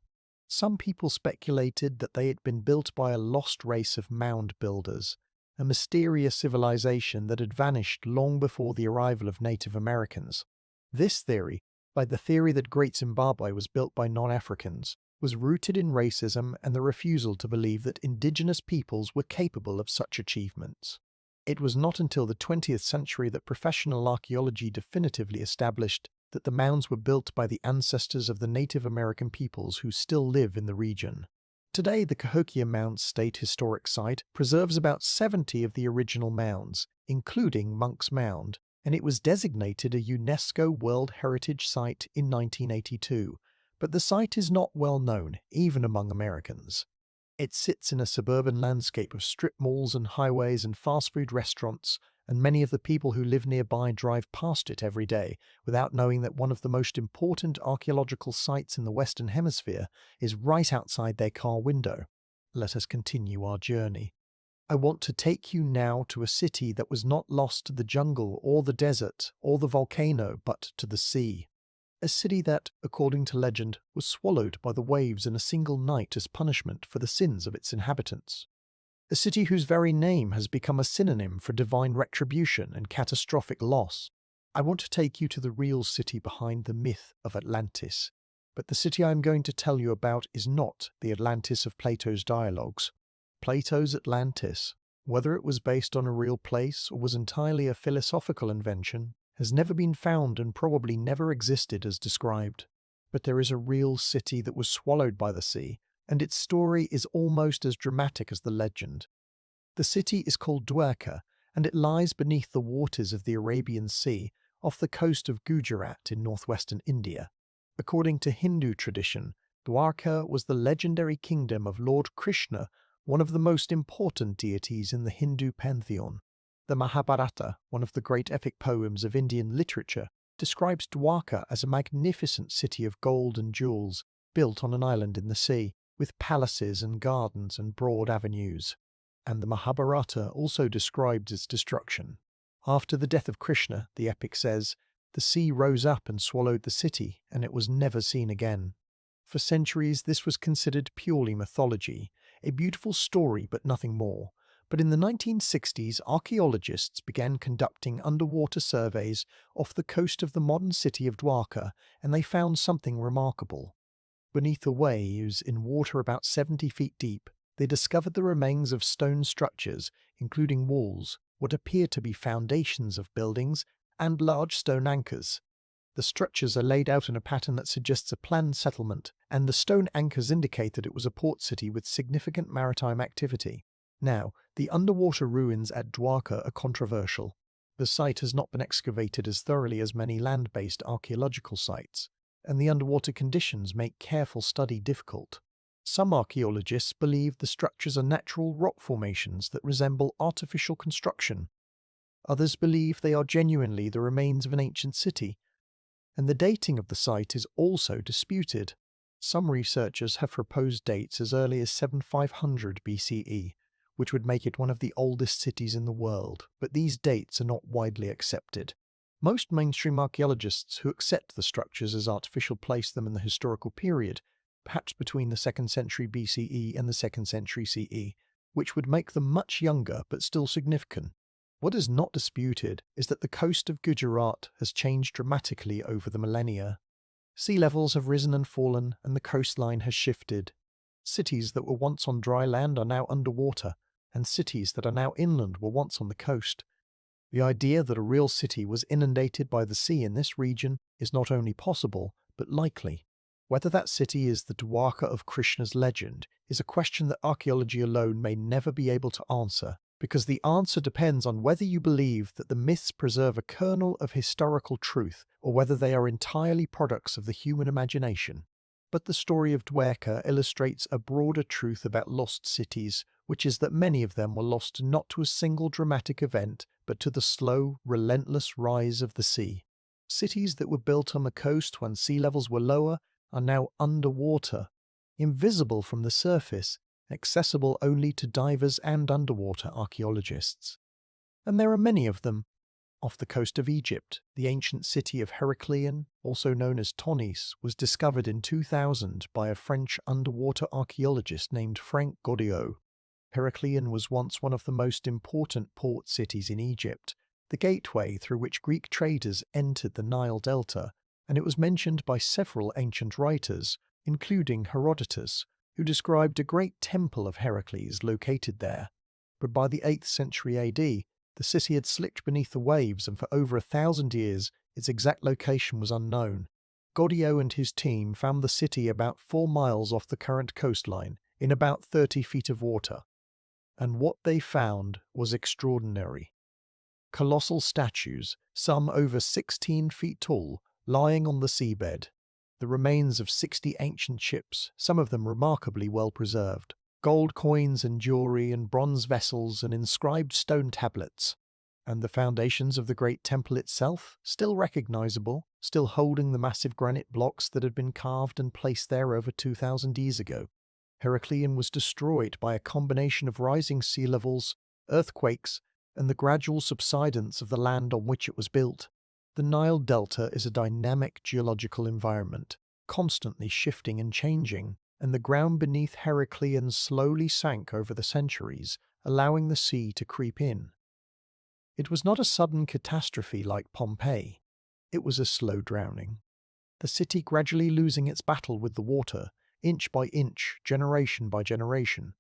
Some people speculated that they had been built by a lost race of mound builders, a mysterious civilization that had vanished long before the arrival of Native Americans. This theory, like the theory that Great Zimbabwe was built by non-Africans, was rooted in racism and the refusal to believe that indigenous peoples were capable of such achievements. It was not until the 20th century that professional archaeology definitively established that the mounds were built by the ancestors of the Native American peoples who still live in the region. Today, the Cahokia Mounds State Historic Site preserves about 70 of the original mounds, including Monk's Mound, and it was designated a UNESCO World Heritage Site in 1982. But the site is not well known, even among Americans. It sits in a suburban landscape of strip malls and highways and fast food restaurants, and many of the people who live nearby drive past it every day without knowing that one of the most important archaeological sites in the Western Hemisphere is right outside their car window. Let us continue our journey. I want to take you now to a city that was not lost to the jungle or the desert or the volcano, but to the sea. A city that, according to legend, was swallowed by the waves in a single night as punishment for the sins of its inhabitants. a city whose very name has become a synonym for divine retribution and catastrophic loss. I want to take you to the real city behind the myth of Atlantis. But the city I am going to tell you about is not the Atlantis of Plato's dialogues. Plato's Atlantis, whether it was based on a real place or was entirely a philosophical invention, has never been found and probably never existed as described. But there is a real city that was swallowed by the sea, and its story is almost as dramatic as the legend. The city is called Dwarka, and it lies beneath the waters of the Arabian Sea, off the coast of Gujarat in northwestern India. According to Hindu tradition, Dwarka was the legendary kingdom of Lord Krishna, one of the most important deities in the Hindu pantheon. The Mahabharata, one of the great epic poems of Indian literature, describes Dwarka as a magnificent city of gold and jewels, built on an island in the sea, with palaces and gardens and broad avenues. And the Mahabharata also describes its destruction. After the death of Krishna, the epic says, the sea rose up and swallowed the city, and it was never seen again. For centuries this was considered purely mythology, a beautiful story but nothing more. But in the 1960s, archaeologists began conducting underwater surveys off the coast of the modern city of Dwarka, and they found something remarkable. Beneath the waves, in water about 70 feet deep, they discovered the remains of stone structures, including walls, what appear to be foundations of buildings, and large stone anchors. The structures are laid out in a pattern that suggests a planned settlement, and the stone anchors indicate that it was a port city with significant maritime activity. Now, the underwater ruins at Dwarka are controversial. The site has not been excavated as thoroughly as many land-based archaeological sites, and the underwater conditions make careful study difficult. Some archaeologists believe the structures are natural rock formations that resemble artificial construction. Others believe they are genuinely the remains of an ancient city, and the dating of the site is also disputed. Some researchers have proposed dates as early as 7500 BCE, which would make it one of the oldest cities in the world, but these dates are not widely accepted. Most mainstream archaeologists who accept the structures as artificial place them in the historical period, perhaps between the 2nd century BCE and the 2nd century CE, which would make them much younger but still significant. What is not disputed is that the coast of Gujarat has changed dramatically over the millennia. Sea levels have risen and fallen, and the coastline has shifted. Cities that were once on dry land are now underwater, and cities that are now inland were once on the coast. The idea that a real city was inundated by the sea in this region is not only possible, but likely. Whether that city is the Dwarka of Krishna's legend is a question that archaeology alone may never be able to answer, because the answer depends on whether you believe that the myths preserve a kernel of historical truth or whether they are entirely products of the human imagination. But the story of Dwarka illustrates a broader truth about lost cities, which is that many of them were lost not to a single dramatic event, but to the slow, relentless rise of the sea. Cities that were built on the coast when sea levels were lower are now underwater, invisible from the surface, accessible only to divers and underwater archaeologists. And there are many of them. Off the coast of Egypt, the ancient city of Heracleion, also known as Tonis, was discovered in 2000 by a French underwater archaeologist named Frank Godiot. Heracleion was once one of the most important port cities in Egypt, the gateway through which Greek traders entered the Nile Delta, and it was mentioned by several ancient writers, including Herodotus, who described a great temple of Heracles located there. But by the 8th century AD, the city had slipped beneath the waves, and for over 1,000 years its exact location was unknown. Godiot and his team found the city about 4 miles off the current coastline, in about 30 feet of water. And what they found was extraordinary. Colossal statues, some over 16 feet tall, lying on the seabed. The remains of 60 ancient ships, some of them remarkably well preserved. Gold coins and jewelry and bronze vessels and inscribed stone tablets. And the foundations of the great temple itself, still recognizable, still holding the massive granite blocks that had been carved and placed there over 2,000 years ago. Heracleion was destroyed by a combination of rising sea levels, earthquakes, and the gradual subsidence of the land on which it was built. The Nile Delta is a dynamic geological environment, constantly shifting and changing, and the ground beneath Heracleion slowly sank over the centuries allowing the sea to creep in. It was not a sudden catastrophe like Pompeii. It was a slow drowning. The city gradually losing its battle with the water, inch by inch, generation by generation,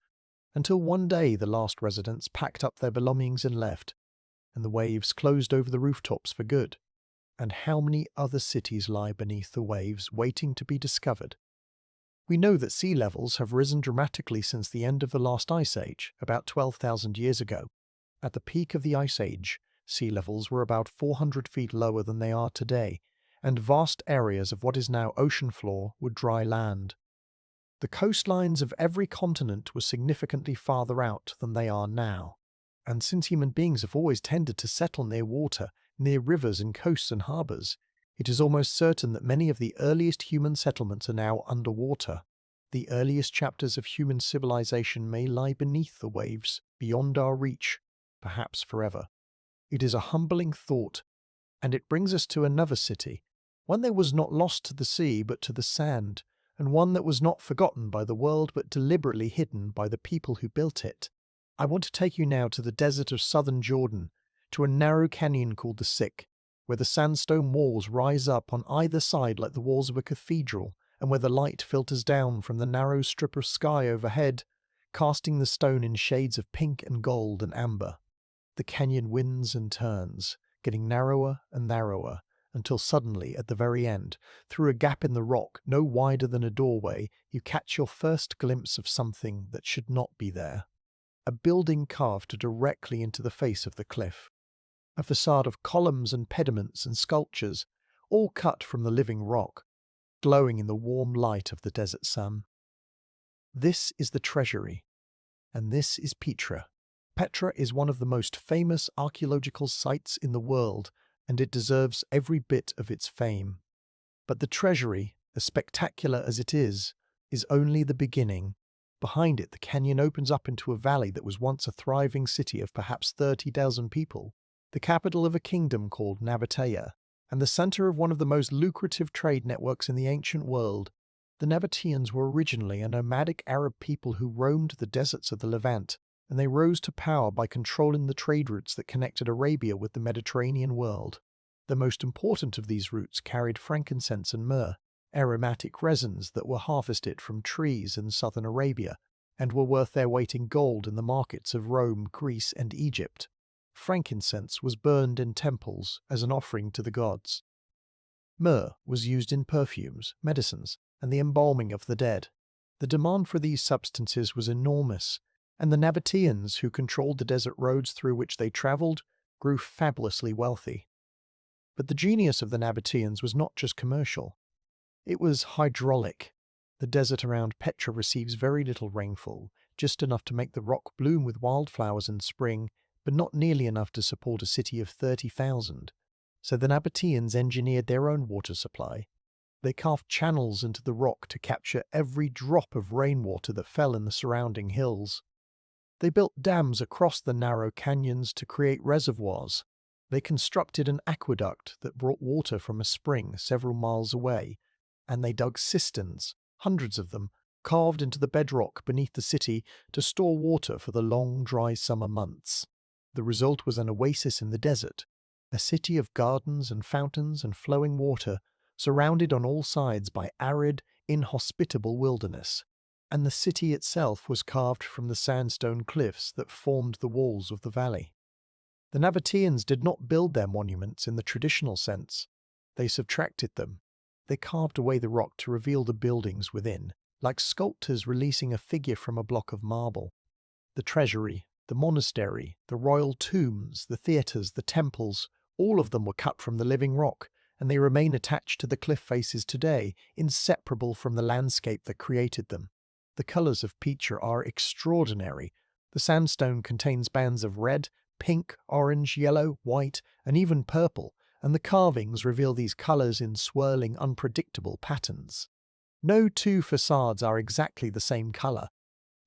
until one day the last residents packed up their belongings and left, and the waves closed over the rooftops for good. And how many other cities lie beneath the waves waiting to be discovered? We know that sea levels have risen dramatically since the end of the last ice age, about 12,000 years ago. At the peak of the ice age, sea levels were about 400 feet lower than they are today, and vast areas of what is now ocean floor were dry land. The coastlines of every continent were significantly farther out than they are now. And since human beings have always tended to settle near water, near rivers and coasts and harbours, it is almost certain that many of the earliest human settlements are now underwater. The earliest chapters of human civilization may lie beneath the waves, beyond our reach, perhaps forever. It is a humbling thought, and it brings us to another city, one that was not lost to the sea but to the sand, and one that was not forgotten by the world but deliberately hidden by the people who built it. I want to take you now to the desert of southern Jordan, to a narrow canyon called the Siq, where the sandstone walls rise up on either side like the walls of a cathedral, and where the light filters down from the narrow strip of sky overhead, casting the stone in shades of pink and gold and amber. The canyon winds and turns, getting narrower and narrower, until suddenly, at the very end, through a gap in the rock no wider than a doorway, you catch your first glimpse of something that should not be there. A building carved directly into the face of the cliff. A facade of columns and pediments and sculptures, all cut from the living rock, glowing in the warm light of the desert sun. This is the treasury, and this is Petra. Petra is one of the most famous archaeological sites in the world, and it deserves every bit of its fame. But the treasury, as spectacular as it is only the beginning. Behind it, the canyon opens up into a valley that was once a thriving city of perhaps 30,000 people, the capital of a kingdom called Nabatea, and the center of one of the most lucrative trade networks in the ancient world. The Nabateans were originally a nomadic Arab people who roamed the deserts of the Levant, and they rose to power by controlling the trade routes that connected Arabia with the Mediterranean world. The most important of these routes carried frankincense and myrrh, aromatic resins that were harvested from trees in southern Arabia, and were worth their weight in gold in the markets of Rome, Greece, and Egypt. Frankincense was burned in temples as an offering to the gods. Myrrh was used in perfumes, medicines, and the embalming of the dead. The demand for these substances was enormous, and the Nabateans, who controlled the desert roads through which they travelled, grew fabulously wealthy. But the genius of the Nabateans was not just commercial. It was hydraulic. The desert around Petra receives very little rainfall, just enough to make the rock bloom with wildflowers in spring, but not nearly enough to support a city of 30,000. So the Nabateans engineered their own water supply. They carved channels into the rock to capture every drop of rainwater that fell in the surrounding hills. They built dams across the narrow canyons to create reservoirs. They constructed an aqueduct that brought water from a spring several miles away, and they dug cisterns, hundreds of them, carved into the bedrock beneath the city to store water for the long, dry summer months. The result was an oasis in the desert, a city of gardens and fountains and flowing water, surrounded on all sides by arid, inhospitable wilderness. And the city itself was carved from the sandstone cliffs that formed the walls of the valley. The Nabateans did not build their monuments in the traditional sense. They subtracted them. They carved away the rock to reveal the buildings within, like sculptors releasing a figure from a block of marble. The treasury, the monastery, the royal tombs, the theatres, the temples, all of them were cut from the living rock, and they remain attached to the cliff faces today, inseparable from the landscape that created them. The colours of Petra are extraordinary. The sandstone contains bands of red, pink, orange, yellow, white, and even purple, and the carvings reveal these colours in swirling, unpredictable patterns. No two facades are exactly the same colour.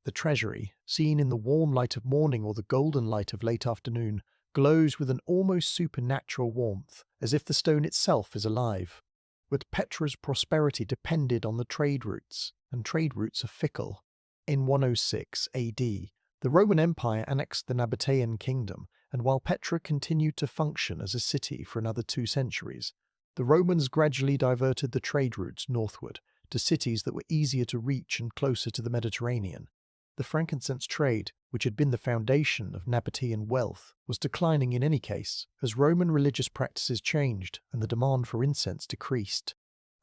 The treasury, seen in the warm light of morning or the golden light of late afternoon, glows with an almost supernatural warmth, as if the stone itself is alive. But Petra's prosperity depended on the trade routes, and trade routes are fickle. In 106 AD, The Roman Empire annexed the Nabatean kingdom, and while Petra continued to function as a city for another 2 centuries, the Romans gradually diverted the trade routes northward to cities that were easier to reach and closer to the Mediterranean. The frankincense trade, which had been the foundation of Nabatean wealth, was declining in any case, as Roman religious practices changed and the demand for incense decreased.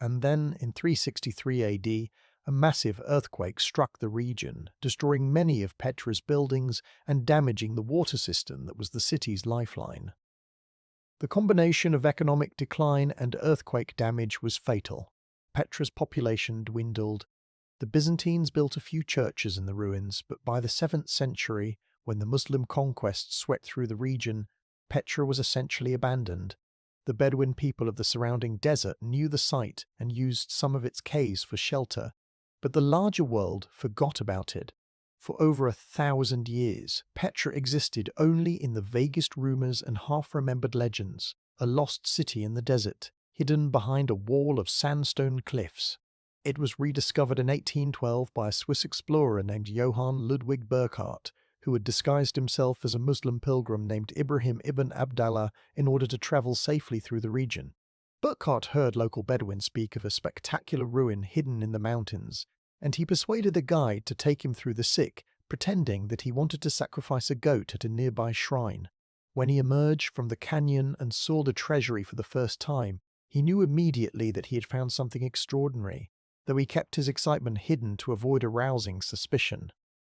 And then, in 363 AD, a massive earthquake struck the region, destroying many of Petra's buildings and damaging the water system that was the city's lifeline. The combination of economic decline and earthquake damage was fatal. Petra's population dwindled. The Byzantines built a few churches in the ruins, but by the 7th century, when the Muslim conquest swept through the region, Petra was essentially abandoned. The Bedouin people of the surrounding desert knew the site and used some of its caves for shelter, but the larger world forgot about it. For over 1,000 years, Petra existed only in the vaguest rumors and half-remembered legends, a lost city in the desert, hidden behind a wall of sandstone cliffs. It was rediscovered in 1812 by a Swiss explorer named Johann Ludwig Burckhardt, who had disguised himself as a Muslim pilgrim named Ibrahim ibn Abdallah in order to travel safely through the region. Burckhardt heard local Bedouins speak of a spectacular ruin hidden in the mountains, and he persuaded a guide to take him through the Sikh, pretending that he wanted to sacrifice a goat at a nearby shrine. When he emerged from the canyon and saw the treasury for the first time, he knew immediately that he had found something extraordinary, though he kept his excitement hidden to avoid arousing suspicion.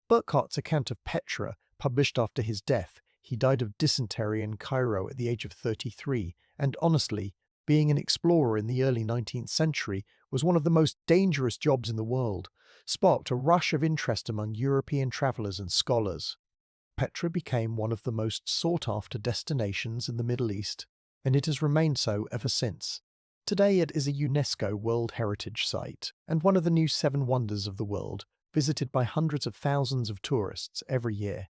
Burckhardt's account of Petra, published after his death, he died of dysentery in Cairo at the age of 33, and honestly, being an explorer in the early 19th century was one of the most dangerous jobs in the world, sparked a rush of interest among European travelers and scholars. Petra became one of the most sought-after destinations in the Middle East, and it has remained so ever since. Today it is a UNESCO World Heritage Site and one of the new 7 wonders of the world, visited by hundreds of thousands of tourists every year.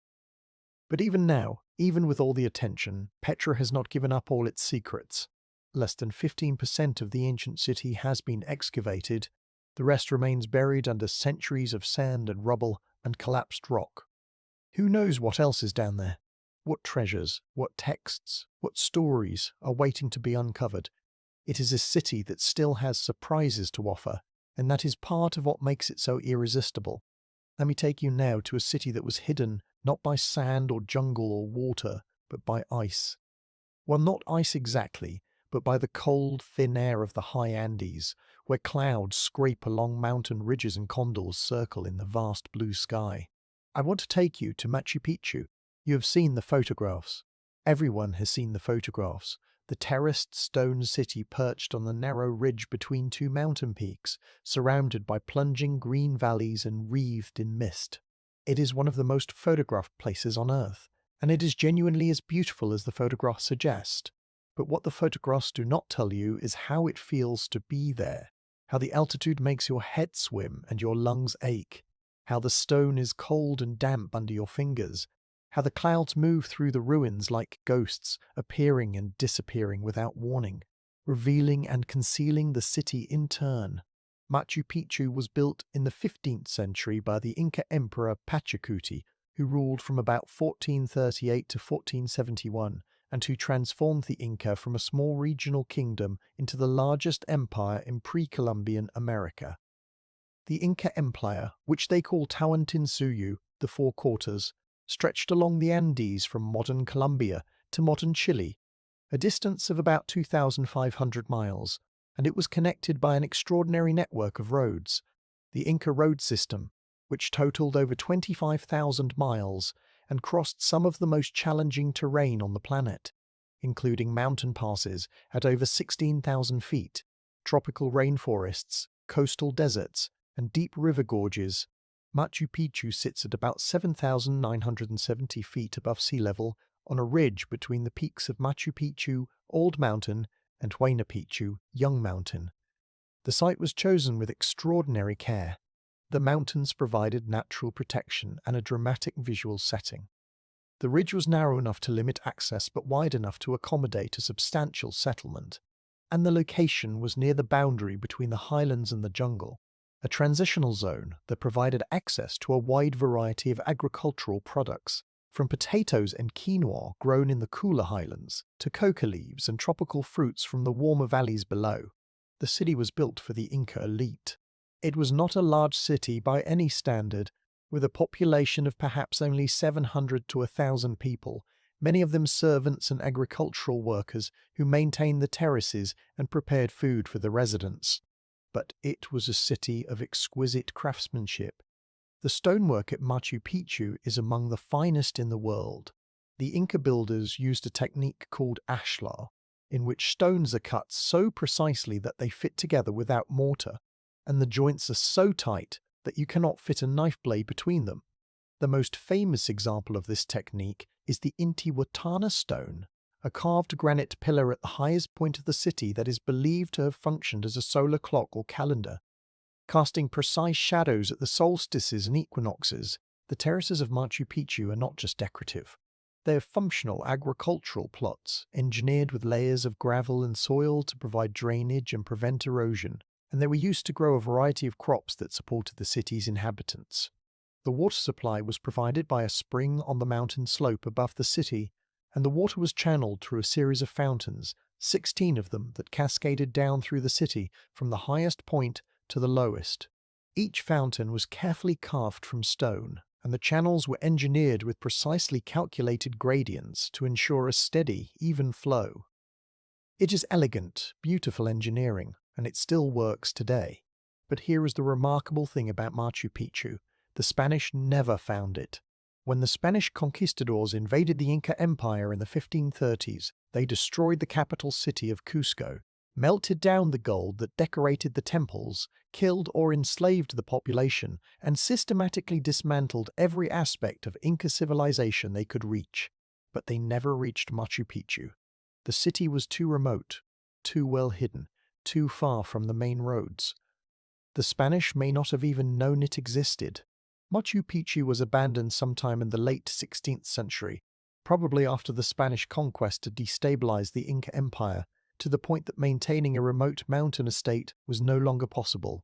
But even now, even with all the attention, Petra has not given up all its secrets. Less than 15% of the ancient city has been excavated. The rest remains buried under centuries of sand and rubble and collapsed rock. Who knows what else is down there? What treasures, what texts, what stories are waiting to be uncovered? It is a city that still has surprises to offer, and that is part of what makes it so irresistible. Let me take you now to a city that was hidden not by sand or jungle or water, but by ice. Well, not ice exactly, but by the cold, thin air of the high Andes, where clouds scrape along mountain ridges and condors circle in the vast blue sky. I want to take you to Machu Picchu. You have seen the photographs. Everyone has seen the photographs. The terraced stone city perched on the narrow ridge between 2 mountain peaks, surrounded by plunging green valleys and wreathed in mist. It is one of the most photographed places on Earth, and it is genuinely as beautiful as the photographs suggest. But what the photographs do not tell you is how it feels to be there, how the altitude makes your head swim and your lungs ache, how the stone is cold and damp under your fingers, how the clouds move through the ruins like ghosts, appearing and disappearing without warning, revealing and concealing the city in turn. Machu Picchu was built in the 15th century by the Inca Emperor Pachacuti, who ruled from about 1438 to 1471, and who transformed the Inca from a small regional kingdom into the largest empire in pre-Columbian America. The Inca Empire, which they call Tawantinsuyu, the Four Quarters, stretched along the Andes from modern Colombia to modern Chile, a distance of about 2,500 miles, and it was connected by an extraordinary network of roads, the Inca road system, which totaled over 25,000 miles and crossed some of the most challenging terrain on the planet, including mountain passes at over 16,000 feet, tropical rainforests, coastal deserts, and deep river gorges. Machu Picchu sits at about 7,970 feet above sea level on a ridge between the peaks of Machu Picchu, Old Mountain, and Huayna Picchu, Young Mountain. The site was chosen with extraordinary care. The mountains provided natural protection and a dramatic visual setting. The ridge was narrow enough to limit access but wide enough to accommodate a substantial settlement, and the location was near the boundary between the highlands and the jungle. a transitional zone that provided access to a wide variety of agricultural products, from potatoes and quinoa grown in the cooler highlands to coca leaves and tropical fruits from the warmer valleys below. The city was built for the Inca elite. It was not a large city by any standard, with a population of perhaps only 700 to 1,000 people, many of them servants and agricultural workers who maintained the terraces and prepared food for the residents. But it was a city of exquisite craftsmanship. The stonework at Machu Picchu is among the finest in the world. The Inca builders used a technique called ashlar, in which stones are cut so precisely that they fit together without mortar, and the joints are so tight that you cannot fit a knife blade between them. The most famous example of this technique is the Intihuatana stone, a carved granite pillar at the highest point of the city that is believed to have functioned as a solar clock or calendar. Casting precise shadows at the solstices and equinoxes, the terraces of Machu Picchu are not just decorative. They are functional agricultural plots, engineered with layers of gravel and soil to provide drainage and prevent erosion, and they were used to grow a variety of crops that supported the city's inhabitants. The water supply was provided by a spring on the mountain slope above the city, and the water was channeled through a series of fountains, 16 of them that cascaded down through the city from the highest point to the lowest. Each fountain was carefully carved from stone, and the channels were engineered with precisely calculated gradients to ensure a steady, even flow. It is elegant, beautiful engineering, and it still works today. But here is the remarkable thing about Machu Picchu. The Spanish never found it. When the Spanish conquistadors invaded the Inca Empire in the 1530s, they destroyed the capital city of Cusco, melted down the gold that decorated the temples, killed or enslaved the population, and systematically dismantled every aspect of Inca civilization they could reach. But they never reached Machu Picchu. The city was too remote, too well hidden, too far from the main roads. The Spanish may not have even known it existed. Machu Picchu was abandoned sometime in the late 16th century, probably after the Spanish conquest had destabilized the Inca Empire, to the point that maintaining a remote mountain estate was no longer possible.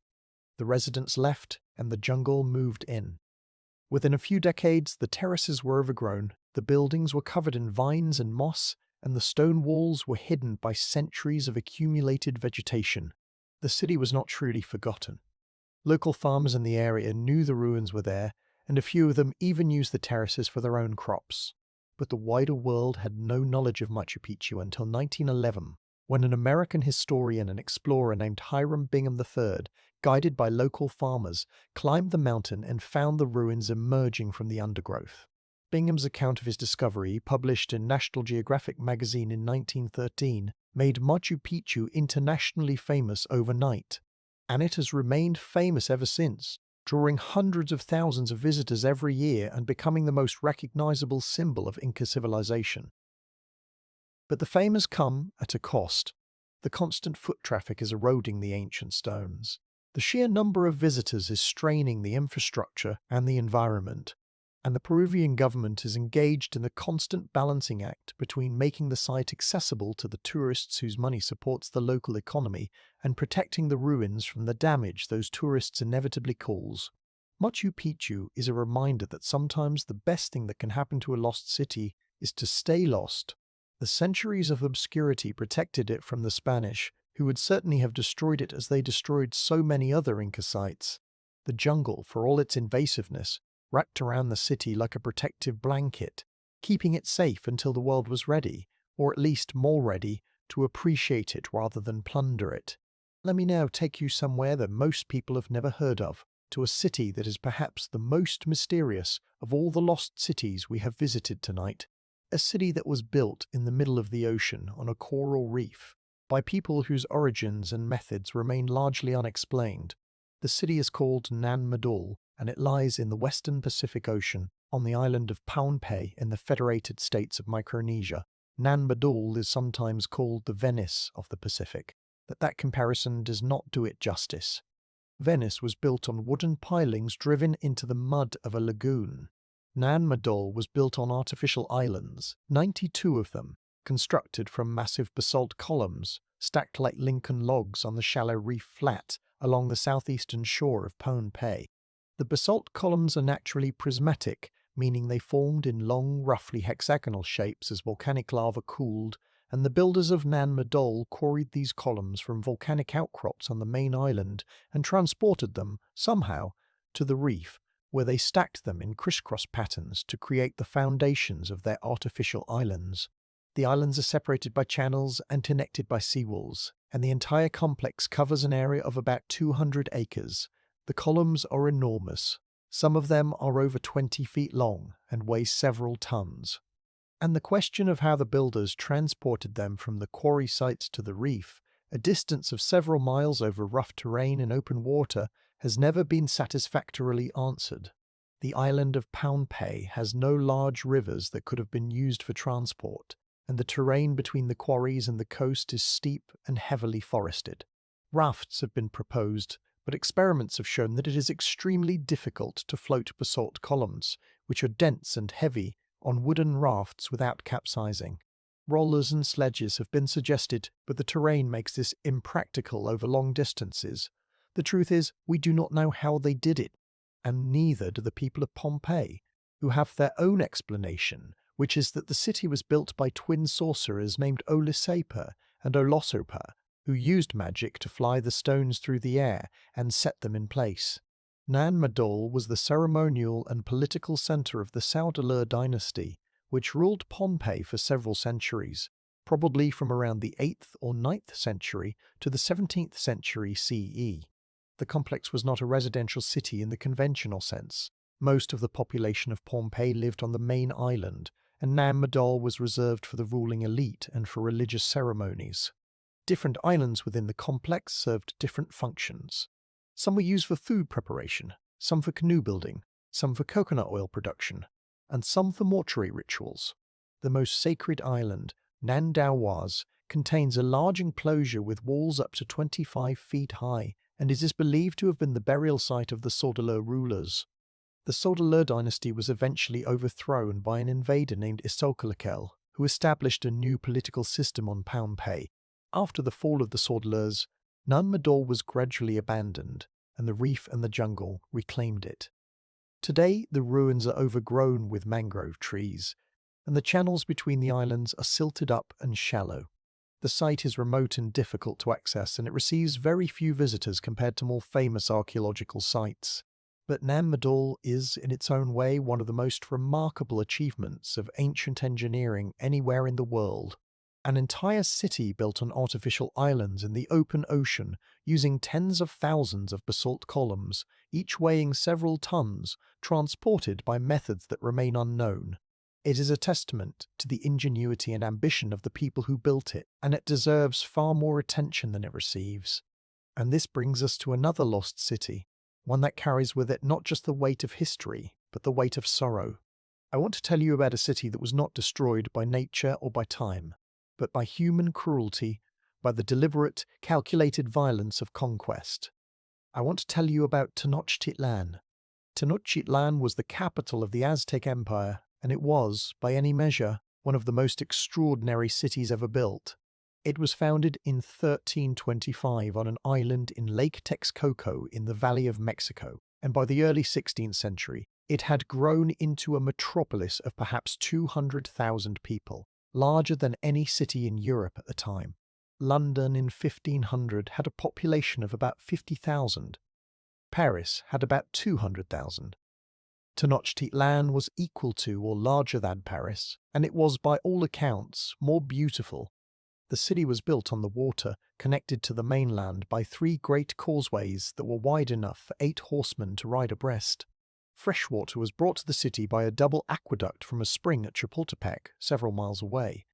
The residents left, and the jungle moved in. Within a few decades, the terraces were overgrown, the buildings were covered in vines and moss, and the stone walls were hidden by centuries of accumulated vegetation. The city was not truly forgotten. Local farmers in the area knew the ruins were there, and a few of them even used the terraces for their own crops. But the wider world had no knowledge of Machu Picchu until 1911, when an American historian and explorer named Hiram Bingham III, guided by local farmers, climbed the mountain and found the ruins emerging from the undergrowth. Bingham's account of his discovery, published in National Geographic magazine in 1913, made Machu Picchu internationally famous overnight. And it has remained famous ever since, drawing hundreds of thousands of visitors every year and becoming the most recognizable symbol of Inca civilization. But the fame has come at a cost. The constant foot traffic is eroding the ancient stones. The sheer number of visitors is straining the infrastructure and the environment, and the Peruvian government is engaged in the constant balancing act between making the site accessible to the tourists whose money supports the local economy and protecting the ruins from the damage those tourists inevitably cause. Machu Picchu is a reminder that sometimes the best thing that can happen to a lost city is to stay lost. The centuries of obscurity protected it from the Spanish, who would certainly have destroyed it as they destroyed so many other Inca sites. The jungle, for all its invasiveness, wrapped around the city like a protective blanket, keeping it safe until the world was ready, or at least more ready, to appreciate it rather than plunder it. Let me now take you somewhere that most people have never heard of, to a city that is perhaps the most mysterious of all the lost cities we have visited tonight. A city that was built in the middle of the ocean on a coral reef, by people whose origins and methods remain largely unexplained. The city is called Nan Madol, and it lies in the western Pacific Ocean, on the island of Pompeii in the Federated States of Micronesia. Nan Madol is sometimes called the Venice of the Pacific, but that comparison does not do it justice. Venice was built on wooden pilings driven into the mud of a lagoon. Nan Madol was built on artificial islands, 92 of them, constructed from massive basalt columns, stacked like Lincoln logs on the shallow reef flat, along the southeastern shore of Pompeii. The basalt columns are naturally prismatic, meaning they formed in long, roughly hexagonal shapes as volcanic lava cooled, and the builders of Nan Madol quarried these columns from volcanic outcrops on the main island and transported them, somehow, to the reef, where they stacked them in crisscross patterns to create the foundations of their artificial islands. The islands are separated by channels and connected by seawalls, and the entire complex covers an area of about 200 acres. The columns are enormous. Some of them are over 20 feet long and weigh several tons. And the question of how the builders transported them from the quarry sites to the reef, a distance of several miles over rough terrain and open water, has never been satisfactorily answered. The island of Pompeii has no large rivers that could have been used for transport, and the terrain between the quarries and the coast is steep and heavily forested. Rafts have been proposed, but experiments have shown that it is extremely difficult to float basalt columns, which are dense and heavy, on wooden rafts without capsizing. Rollers and sledges have been suggested, but the terrain makes this impractical over long distances. The truth is, we do not know how they did it, and neither do the people of Pompeii, who have their own explanation, which is that the city was built by twin sorcerers named Olisepa and Olosopa, who used magic to fly the stones through the air and set them in place. Nan Madol was the ceremonial and political center of the Saudalur dynasty, which ruled Pompeii for several centuries, probably from around the 8th or 9th century to the 17th century CE. The complex was not a residential city in the conventional sense. Most of the population of Pompeii lived on the main island, and Nan Madol was reserved for the ruling elite and for religious ceremonies. Different islands within the complex served different functions. Some were used for food preparation, some for canoe building, some for coconut oil production, and some for mortuary rituals. The most sacred island, Nan Daoise, contains a large enclosure with walls up to 25 feet high and is believed to have been the burial site of the Saudalur rulers. The Saudalur dynasty was eventually overthrown by an invader named Isokalkel, who established a new political system on Pompeii. After the fall of the Saudalurs, Nan Madol was gradually abandoned, and the reef and the jungle reclaimed it. Today, the ruins are overgrown with mangrove trees, and the channels between the islands are silted up and shallow. The site is remote and difficult to access, and it receives very few visitors compared to more famous archaeological sites. But Nan Madol is, in its own way, one of the most remarkable achievements of ancient engineering anywhere in the world. An entire city built on artificial islands in the open ocean, using tens of thousands of basalt columns, each weighing several tons, transported by methods that remain unknown. It is a testament to the ingenuity and ambition of the people who built it, and it deserves far more attention than it receives. And this brings us to another lost city, one that carries with it not just the weight of history, but the weight of sorrow. I want to tell you about a city that was not destroyed by nature or by time, but by human cruelty, by the deliberate, calculated violence of conquest. I want to tell you about Tenochtitlan. Tenochtitlan was the capital of the Aztec Empire, and it was, by any measure, one of the most extraordinary cities ever built. It was founded in 1325 on an island in Lake Texcoco in the Valley of Mexico, and by the early 16th century, it had grown into a metropolis of perhaps 200,000 people, larger than any city in Europe at the time. London in 1500 had a population of about 50,000. Paris had about 200,000. Tenochtitlan was equal to or larger than Paris, and it was by all accounts more beautiful. The city was built on the water, connected to the mainland by 3 great causeways that were wide enough for 8 horsemen to ride abreast. Fresh water was brought to the city by a double aqueduct from a spring at Chapultepec, several miles away.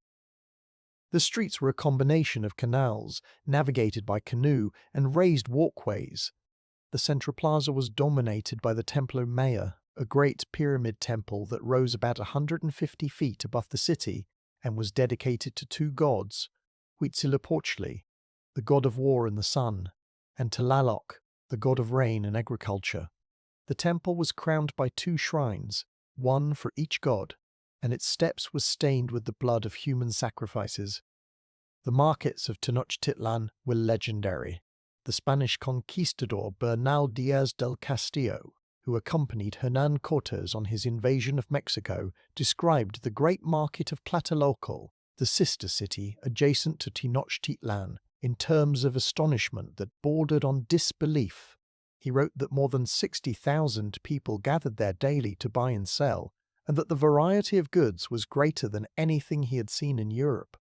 The streets were a combination of canals, navigated by canoe, and raised walkways. The central plaza was dominated by the Templo Mayor, a great pyramid temple that rose about 150 feet above the city and was dedicated to 2 gods, Huitzilopochtli, the god of war and the sun, and Tlaloc, the god of rain and agriculture. The temple was crowned by 2 shrines, one for each god, and its steps were stained with the blood of human sacrifices. The markets of Tenochtitlan were legendary. The Spanish conquistador Bernal Diaz del Castillo, who accompanied Hernan Cortes on his invasion of Mexico, described the great market of Tlatelolco, the sister city adjacent to Tenochtitlan, in terms of astonishment that bordered on disbelief. He wrote that more than 60,000 people gathered there daily to buy and sell, and that the variety of goods was greater than anything he had seen in Europe.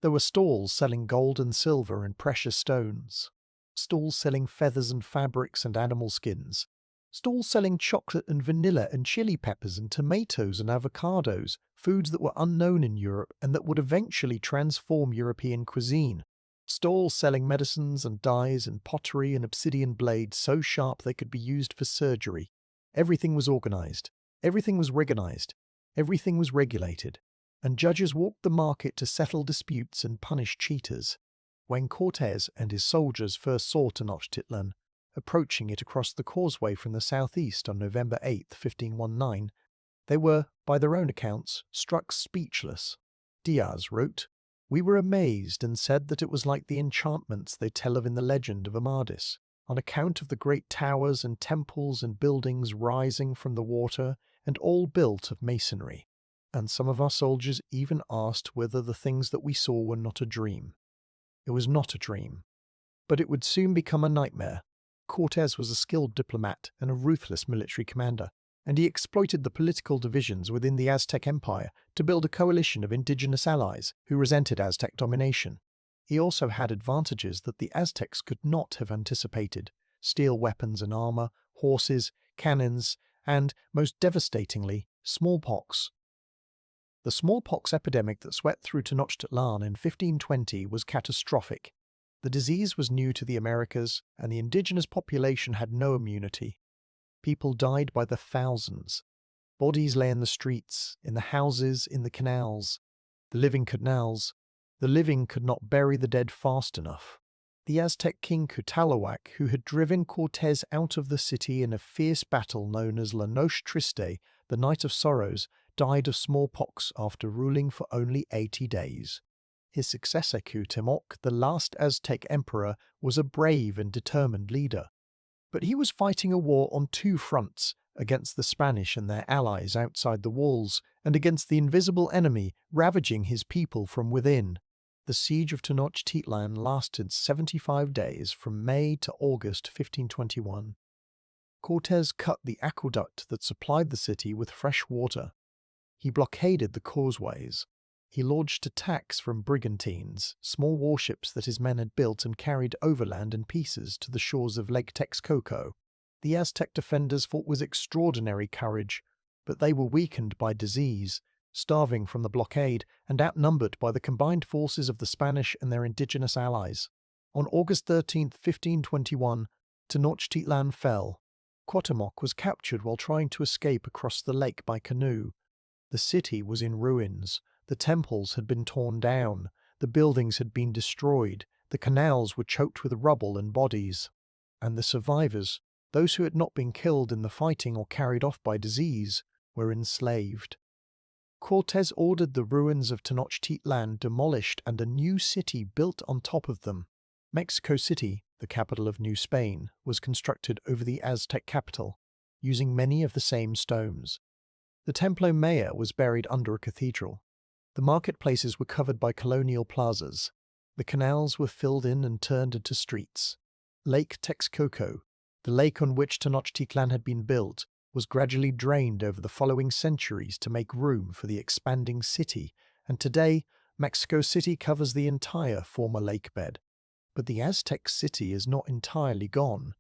There were stalls selling gold and silver and precious stones, stalls selling feathers and fabrics and animal skins, stalls selling chocolate and vanilla and chili peppers and tomatoes and avocados, foods that were unknown in Europe and that would eventually transform European cuisine. Stalls selling medicines and dyes and pottery and obsidian blades so sharp they could be used for surgery. Everything was organized. Everything was recognized. Everything was regulated. And judges walked the market to settle disputes and punish cheaters. When Cortes and his soldiers first saw Tenochtitlan, approaching it across the causeway from the southeast on November 8, 1519, they were, by their own accounts, struck speechless. Diaz wrote, "We were amazed and said that it was like the enchantments they tell of in the legend of Amadis, on account of the great towers and temples and buildings rising from the water and all built of masonry. And some of our soldiers even asked whether the things that we saw were not a dream. It was not a dream. But it would soon become a nightmare. Cortes was a skilled diplomat and a ruthless military commander, and he exploited the political divisions within the Aztec Empire to build a coalition of indigenous allies who resented Aztec domination. He also had advantages that the Aztecs could not have anticipated: steel weapons and armor, horses, cannons, and, most devastatingly, smallpox. The smallpox epidemic that swept through Tenochtitlan in 1520 was catastrophic. The disease was new to the Americas, and the indigenous population had no immunity. People died by the thousands. Bodies lay in the streets, in the houses, in the canals. The living could not bury the dead fast enough. The Aztec king Cuitlahuac, who had driven Cortes out of the city in a fierce battle known as La Noche Triste, the Night of Sorrows, died of smallpox after ruling for only 80 days. His successor Cuauhtemoc, the last Aztec emperor, was a brave and determined leader. But he was fighting a war on two fronts, against the Spanish and their allies outside the walls, and against the invisible enemy ravaging his people from within. The siege of Tenochtitlan lasted 75 days, from May to August 1521. Cortes cut the aqueduct that supplied the city with fresh water. He blockaded the causeways. He launched attacks from brigantines, small warships that his men had built and carried overland in pieces to the shores of Lake Texcoco. The Aztec defenders fought with extraordinary courage, but they were weakened by disease, starving from the blockade, and outnumbered by the combined forces of the Spanish and their indigenous allies. On August 13, 1521, Tenochtitlan fell. Cuauhtemoc was captured while trying to escape across the lake by canoe. The city was in ruins. The temples had been torn down. The buildings had been destroyed. The canals were choked with rubble and bodies. And the survivors, those who had not been killed in the fighting or carried off by disease, were enslaved. Cortes ordered the ruins of Tenochtitlan demolished and a new city built on top of them. Mexico City, the capital of New Spain, was constructed over the Aztec capital, using many of the same stones. The Templo Mayor was buried under a cathedral. The marketplaces were covered by colonial plazas. The canals were filled in and turned into streets. Lake Texcoco, the lake on which Tenochtitlan had been built, was gradually drained over the following centuries to make room for the expanding city, and today Mexico City covers the entire former lake bed. But the Aztec city is not entirely gone.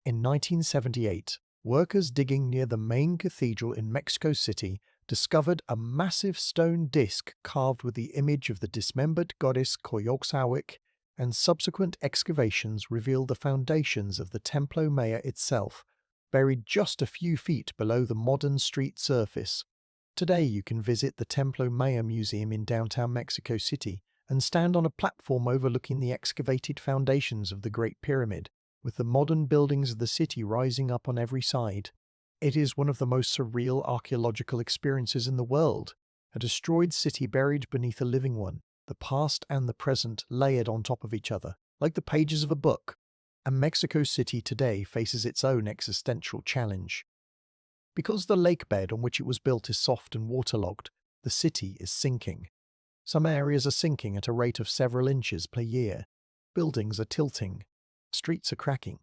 In 1978, workers digging near the main cathedral in Mexico City discovered a massive stone disc carved with the image of the dismembered goddess Coyolxauhqui, and subsequent excavations revealed the foundations of the Templo Mayor itself, buried just a few feet below the modern street surface. Today you can visit the Templo Mayor Museum in downtown Mexico City and stand on a platform overlooking the excavated foundations of the Great Pyramid, with the modern buildings of the city rising up on every side. It is one of the most surreal archaeological experiences in the world, a destroyed city buried beneath a living one, the past and the present layered on top of each other, like the pages of a book. And Mexico City today faces its own existential challenge. Because the lake bed on which it was built is soft and waterlogged, the city is sinking. Some areas are sinking at a rate of several inches per year. Buildings are tilting. Streets are cracking.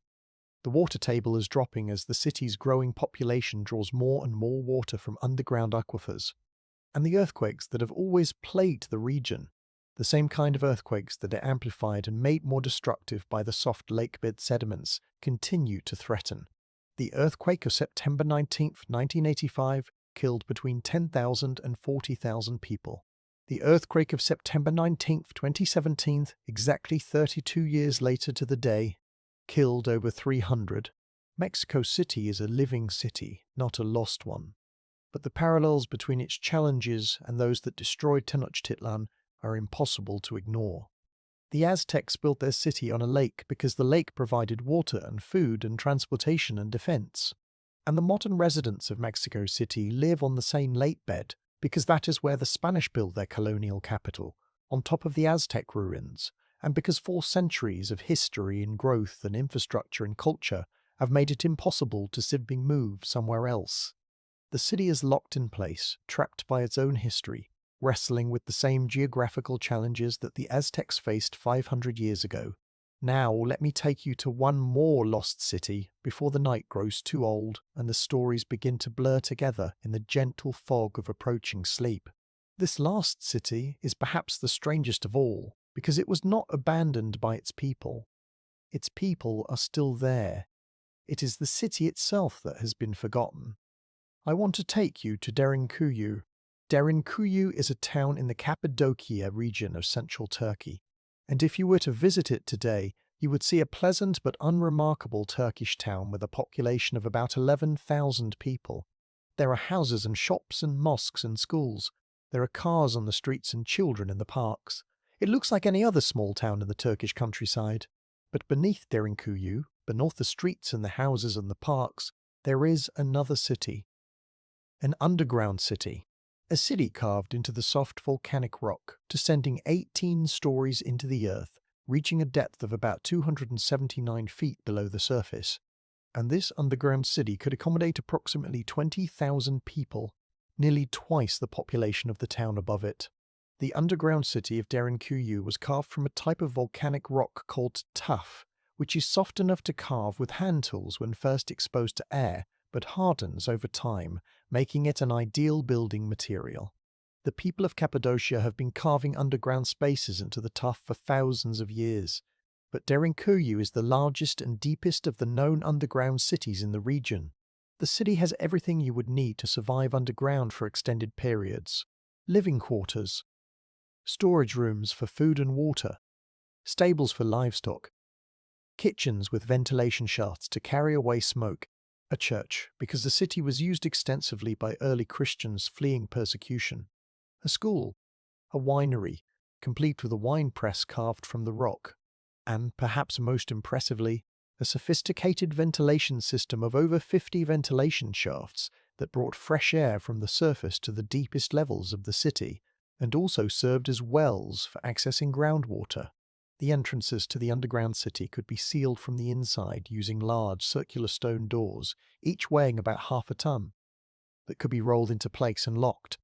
The water table is dropping as the city's growing population draws more and more water from underground aquifers. And the earthquakes that have always plagued the region, the same kind of earthquakes that are amplified and made more destructive by the soft lakebed sediments, continue to threaten. The earthquake of September 19, 1985, killed between 10,000 and 40,000 people. The earthquake of September 19, 2017, exactly 32 years later to the day, killed over 300. Mexico City is a living city, not a lost one. But the parallels between its challenges and those that destroyed Tenochtitlan are impossible to ignore. The Aztecs built their city on a lake because the lake provided water and food and transportation and defense. And the modern residents of Mexico City live on the same lake bed because that is where the Spanish built their colonial capital, on top of the Aztec ruins, and because 4 centuries of history and growth and infrastructure and culture have made it impossible to simply move somewhere else. The city is locked in place, trapped by its own history, wrestling with the same geographical challenges that the Aztecs faced 500 years ago. Now let me take you to one more lost city before the night grows too old and the stories begin to blur together in the gentle fog of approaching sleep. This last city is perhaps the strangest of all because it was not abandoned by its people. Its people are still there. It is the city itself that has been forgotten. I want to take you to Derinkuyu. Derinkuyu is a town in the Cappadocia region of central Turkey, and if you were to visit it today, you would see a pleasant but unremarkable Turkish town with a population of about 11,000 people. There are houses and shops and mosques and schools. There are cars on the streets and children in the parks. It looks like any other small town in the Turkish countryside. But beneath Derinkuyu, beneath the streets and the houses and the parks, there is another city. An underground city. A city carved into the soft volcanic rock, descending 18 stories into the earth, reaching a depth of about 279 feet below the surface. And this underground city could accommodate approximately 20,000 people, nearly twice the population of the town above it. The underground city of Derinkuyu was carved from a type of volcanic rock called tuff, which is soft enough to carve with hand tools when first exposed to air, but hardens over time, making it an ideal building material. The people of Cappadocia have been carving underground spaces into the tuff for thousands of years, but Derinkuyu is the largest and deepest of the known underground cities in the region. The city has everything you would need to survive underground for extended periods. Living quarters, storage rooms for food and water, stables for livestock, kitchens with ventilation shafts to carry away smoke, a church, because the city was used extensively by early Christians fleeing persecution, a school, a winery, complete with a wine press carved from the rock, and, perhaps most impressively, a sophisticated ventilation system of over 50 ventilation shafts that brought fresh air from the surface to the deepest levels of the city, and also served as wells for accessing groundwater. The entrances to the underground city could be sealed from the inside using large circular stone doors, each weighing about half a ton, that could be rolled into place and locked.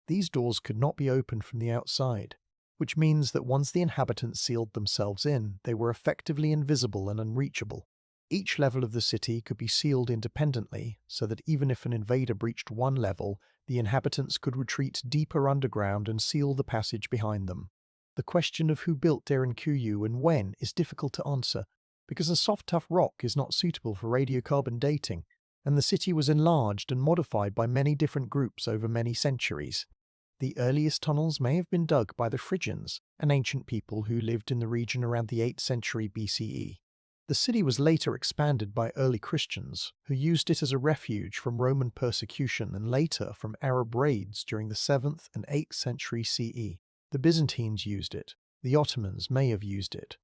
These doors could not be opened from the outside, which means that once the inhabitants sealed themselves in, they were effectively invisible and unreachable. Each level of the city could be sealed independently, so that even if an invader breached one level, the inhabitants could retreat deeper underground and seal the passage behind them. The question of who built Derinkuyu and when is difficult to answer, because the soft tough rock is not suitable for radiocarbon dating, and the city was enlarged and modified by many different groups over many centuries. The earliest tunnels may have been dug by the Phrygians, an ancient people who lived in the region around the 8th century BCE. The city was later expanded by early Christians, who used it as a refuge from Roman persecution and later from Arab raids during the 7th and 8th century CE. The Byzantines used it, the Ottomans may have used it,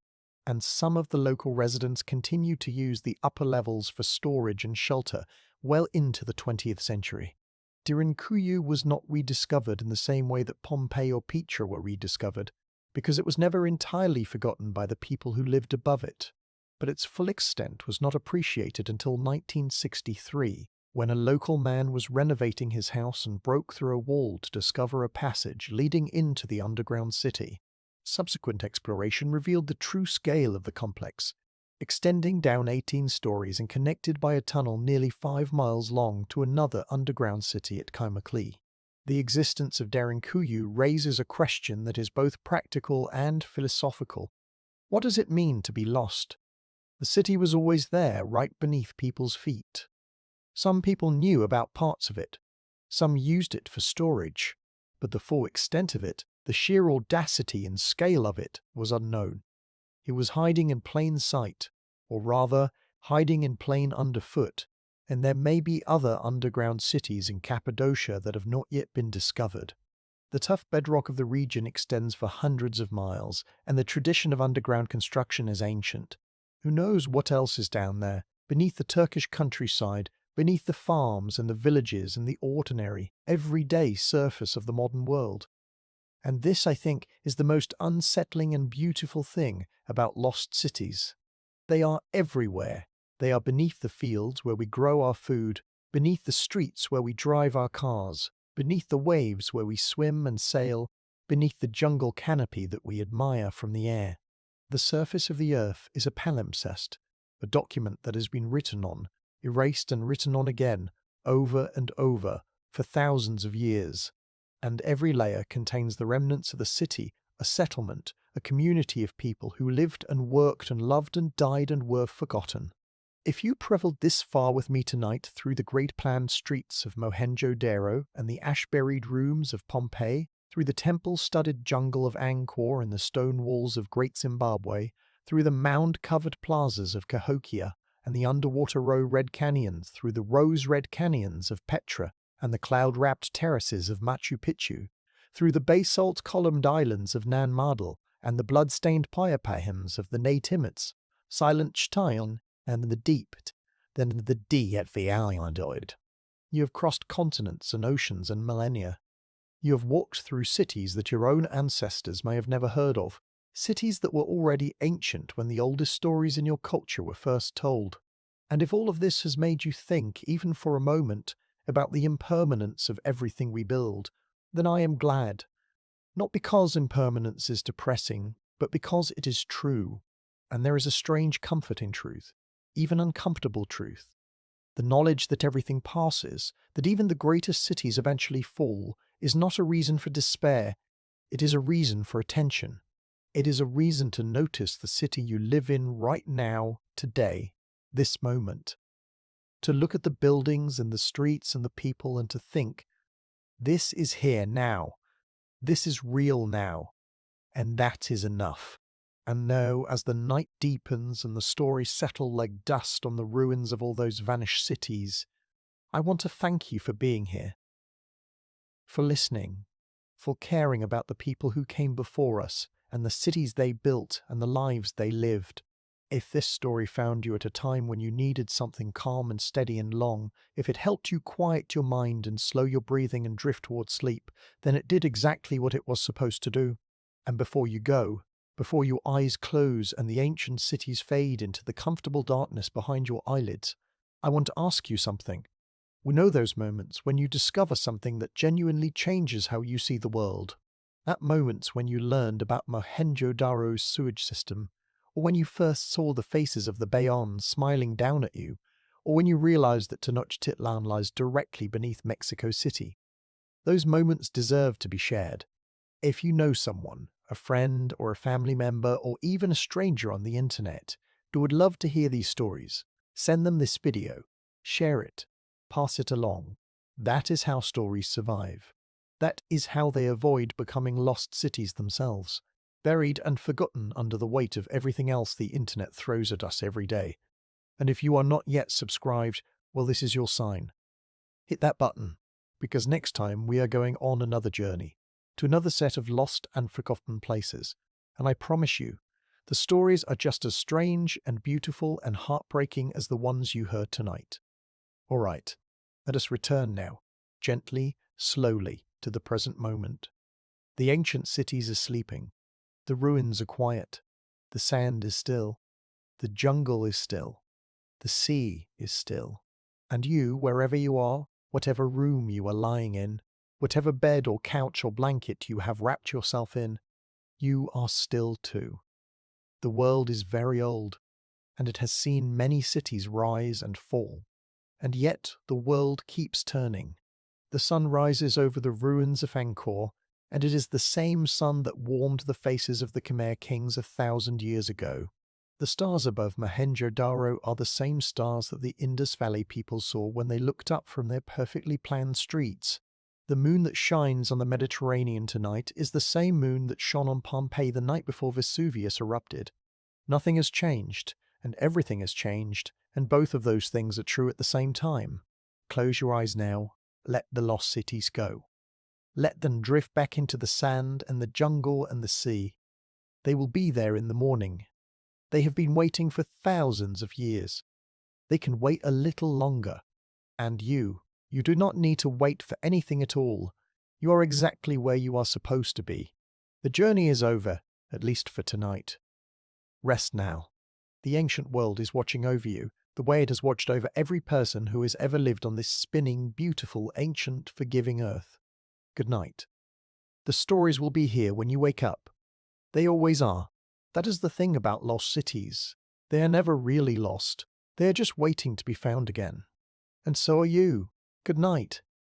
and some of the local residents continued to use the upper levels for storage and shelter well into the 20th century. Derinkuyu was not rediscovered in the same way that Pompeii or Petra were rediscovered, because it was never entirely forgotten by the people who lived above it. but its full extent was not appreciated until 1963, when a local man was renovating his house and broke through a wall to discover a passage leading into the underground city. Subsequent exploration revealed the true scale of the complex, extending down 18 stories and connected by a tunnel nearly 5 miles long to another underground city at Cahokia. The existence of Derinkuyu raises a question that is both practical and philosophical. What does it mean to be lost? The city was always there, right beneath people's feet. Some people knew about parts of it. Some used it for storage. But the full extent of it, the sheer audacity and scale of it, was unknown. It was hiding in plain sight, or rather, hiding in plain underfoot, and there may be other underground cities in Cappadocia that have not yet been discovered. The tough bedrock of the region extends for hundreds of miles, and the tradition of underground construction is ancient. Who knows what else is down there, beneath the Turkish countryside, beneath the farms and the villages and the ordinary, everyday surface of the modern world. And this, I think, is the most unsettling and beautiful thing about lost cities. They are everywhere. They are beneath the fields where we grow our food, beneath the streets where we drive our cars, beneath the waves where we swim and sail, beneath the jungle canopy that we admire from the air. The surface of the earth is a palimpsest, a document that has been written on, erased and written on again, over and over, for thousands of years. And every layer contains the remnants of a city, a settlement, a community of people who lived and worked and loved and died and were forgotten. If you travelled this far with me tonight through the great planned streets of Mohenjo-Daro and the ash-buried rooms of Pompeii, through the temple-studded jungle of Angkor and the stone walls of Great Zimbabwe, through the mound-covered plazas of Cahokia and the underwater red canyons, through the rose-red canyons of Petra and the cloud-wrapped terraces of Machu Picchu, through the basalt columned islands of Nan Madol and the blood-stained payapahams of the Natimitz, silent Stein, and the deep, then the D at the islandoid. You have crossed continents and oceans and millennia. You have walked through cities that your own ancestors may have never heard of, cities that were already ancient when the oldest stories in your culture were first told. And if all of this has made you think, even for a moment, about the impermanence of everything we build, then I am glad. Not because impermanence is depressing, but because it is true. And there is a strange comfort in truth, even uncomfortable truth. The knowledge that everything passes, that even the greatest cities eventually fall, is not a reason for despair. It is a reason for attention. It is a reason to notice the city you live in right now, today, this moment. To look at the buildings and the streets and the people and to think, this is here now. This is real now. And that is enough. And now, as the night deepens and the stories settle like dust on the ruins of all those vanished cities, I want to thank you for being here, for listening, for caring about the people who came before us and the cities they built and the lives they lived. If this story found you at a time when you needed something calm and steady and long, if it helped you quiet your mind and slow your breathing and drift toward sleep, then it did exactly what it was supposed to do. And before you go, before your eyes close and the ancient cities fade into the comfortable darkness behind your eyelids, I want to ask you something. We know those moments when you discover something that genuinely changes how you see the world. That moments when you learned about Mohenjo-Daro's sewage system, or when you first saw the faces of the Bayons smiling down at you, or when you realized that Tenochtitlan lies directly beneath Mexico City. Those moments deserve to be shared. If you know someone, a friend or a family member or even a stranger on the internet, who would love to hear these stories, send them this video, share it, pass it along. That is how stories survive. That is how they avoid becoming lost cities themselves, buried and forgotten under the weight of everything else the internet throws at us every day. And if you are not yet subscribed, well, this is your sign. Hit that button, because next time we are going on another journey, to another set of lost and forgotten places. And I promise you, the stories are just as strange and beautiful and heartbreaking as the ones you heard tonight. All right, let us return now, gently, slowly, to the present moment. The ancient cities are sleeping. The ruins are quiet. The sand is still. The jungle is still. The sea is still. And you, wherever you are, whatever room you are lying in, whatever bed or couch or blanket you have wrapped yourself in, you are still too. The world is very old, and it has seen many cities rise and fall. And yet the world keeps turning. The sun rises over the ruins of Angkor, and it is the same sun that warmed the faces of the Khmer kings 1,000 years ago. The stars above Mohenjo-Daro are the same stars that the Indus Valley people saw when they looked up from their perfectly planned streets. The moon that shines on the Mediterranean tonight is the same moon that shone on Pompeii the night before Vesuvius erupted. Nothing has changed, and everything has changed, and both of those things are true at the same time. Close your eyes now. Let the lost cities go. Let them drift back into the sand and the jungle and the sea. They will be there in the morning. They have been waiting for thousands of years. They can wait a little longer. And you do not need to wait for anything at all. You are exactly where you are supposed to be. The journey is over, at least for tonight. Rest now. The ancient world is watching over you, the way it has watched over every person who has ever lived on this spinning, beautiful, ancient, forgiving earth. Good night. The stories will be here when you wake up. They always are. That is the thing about lost cities. They are never really lost. They are just waiting to be found again. And so are you. Good night.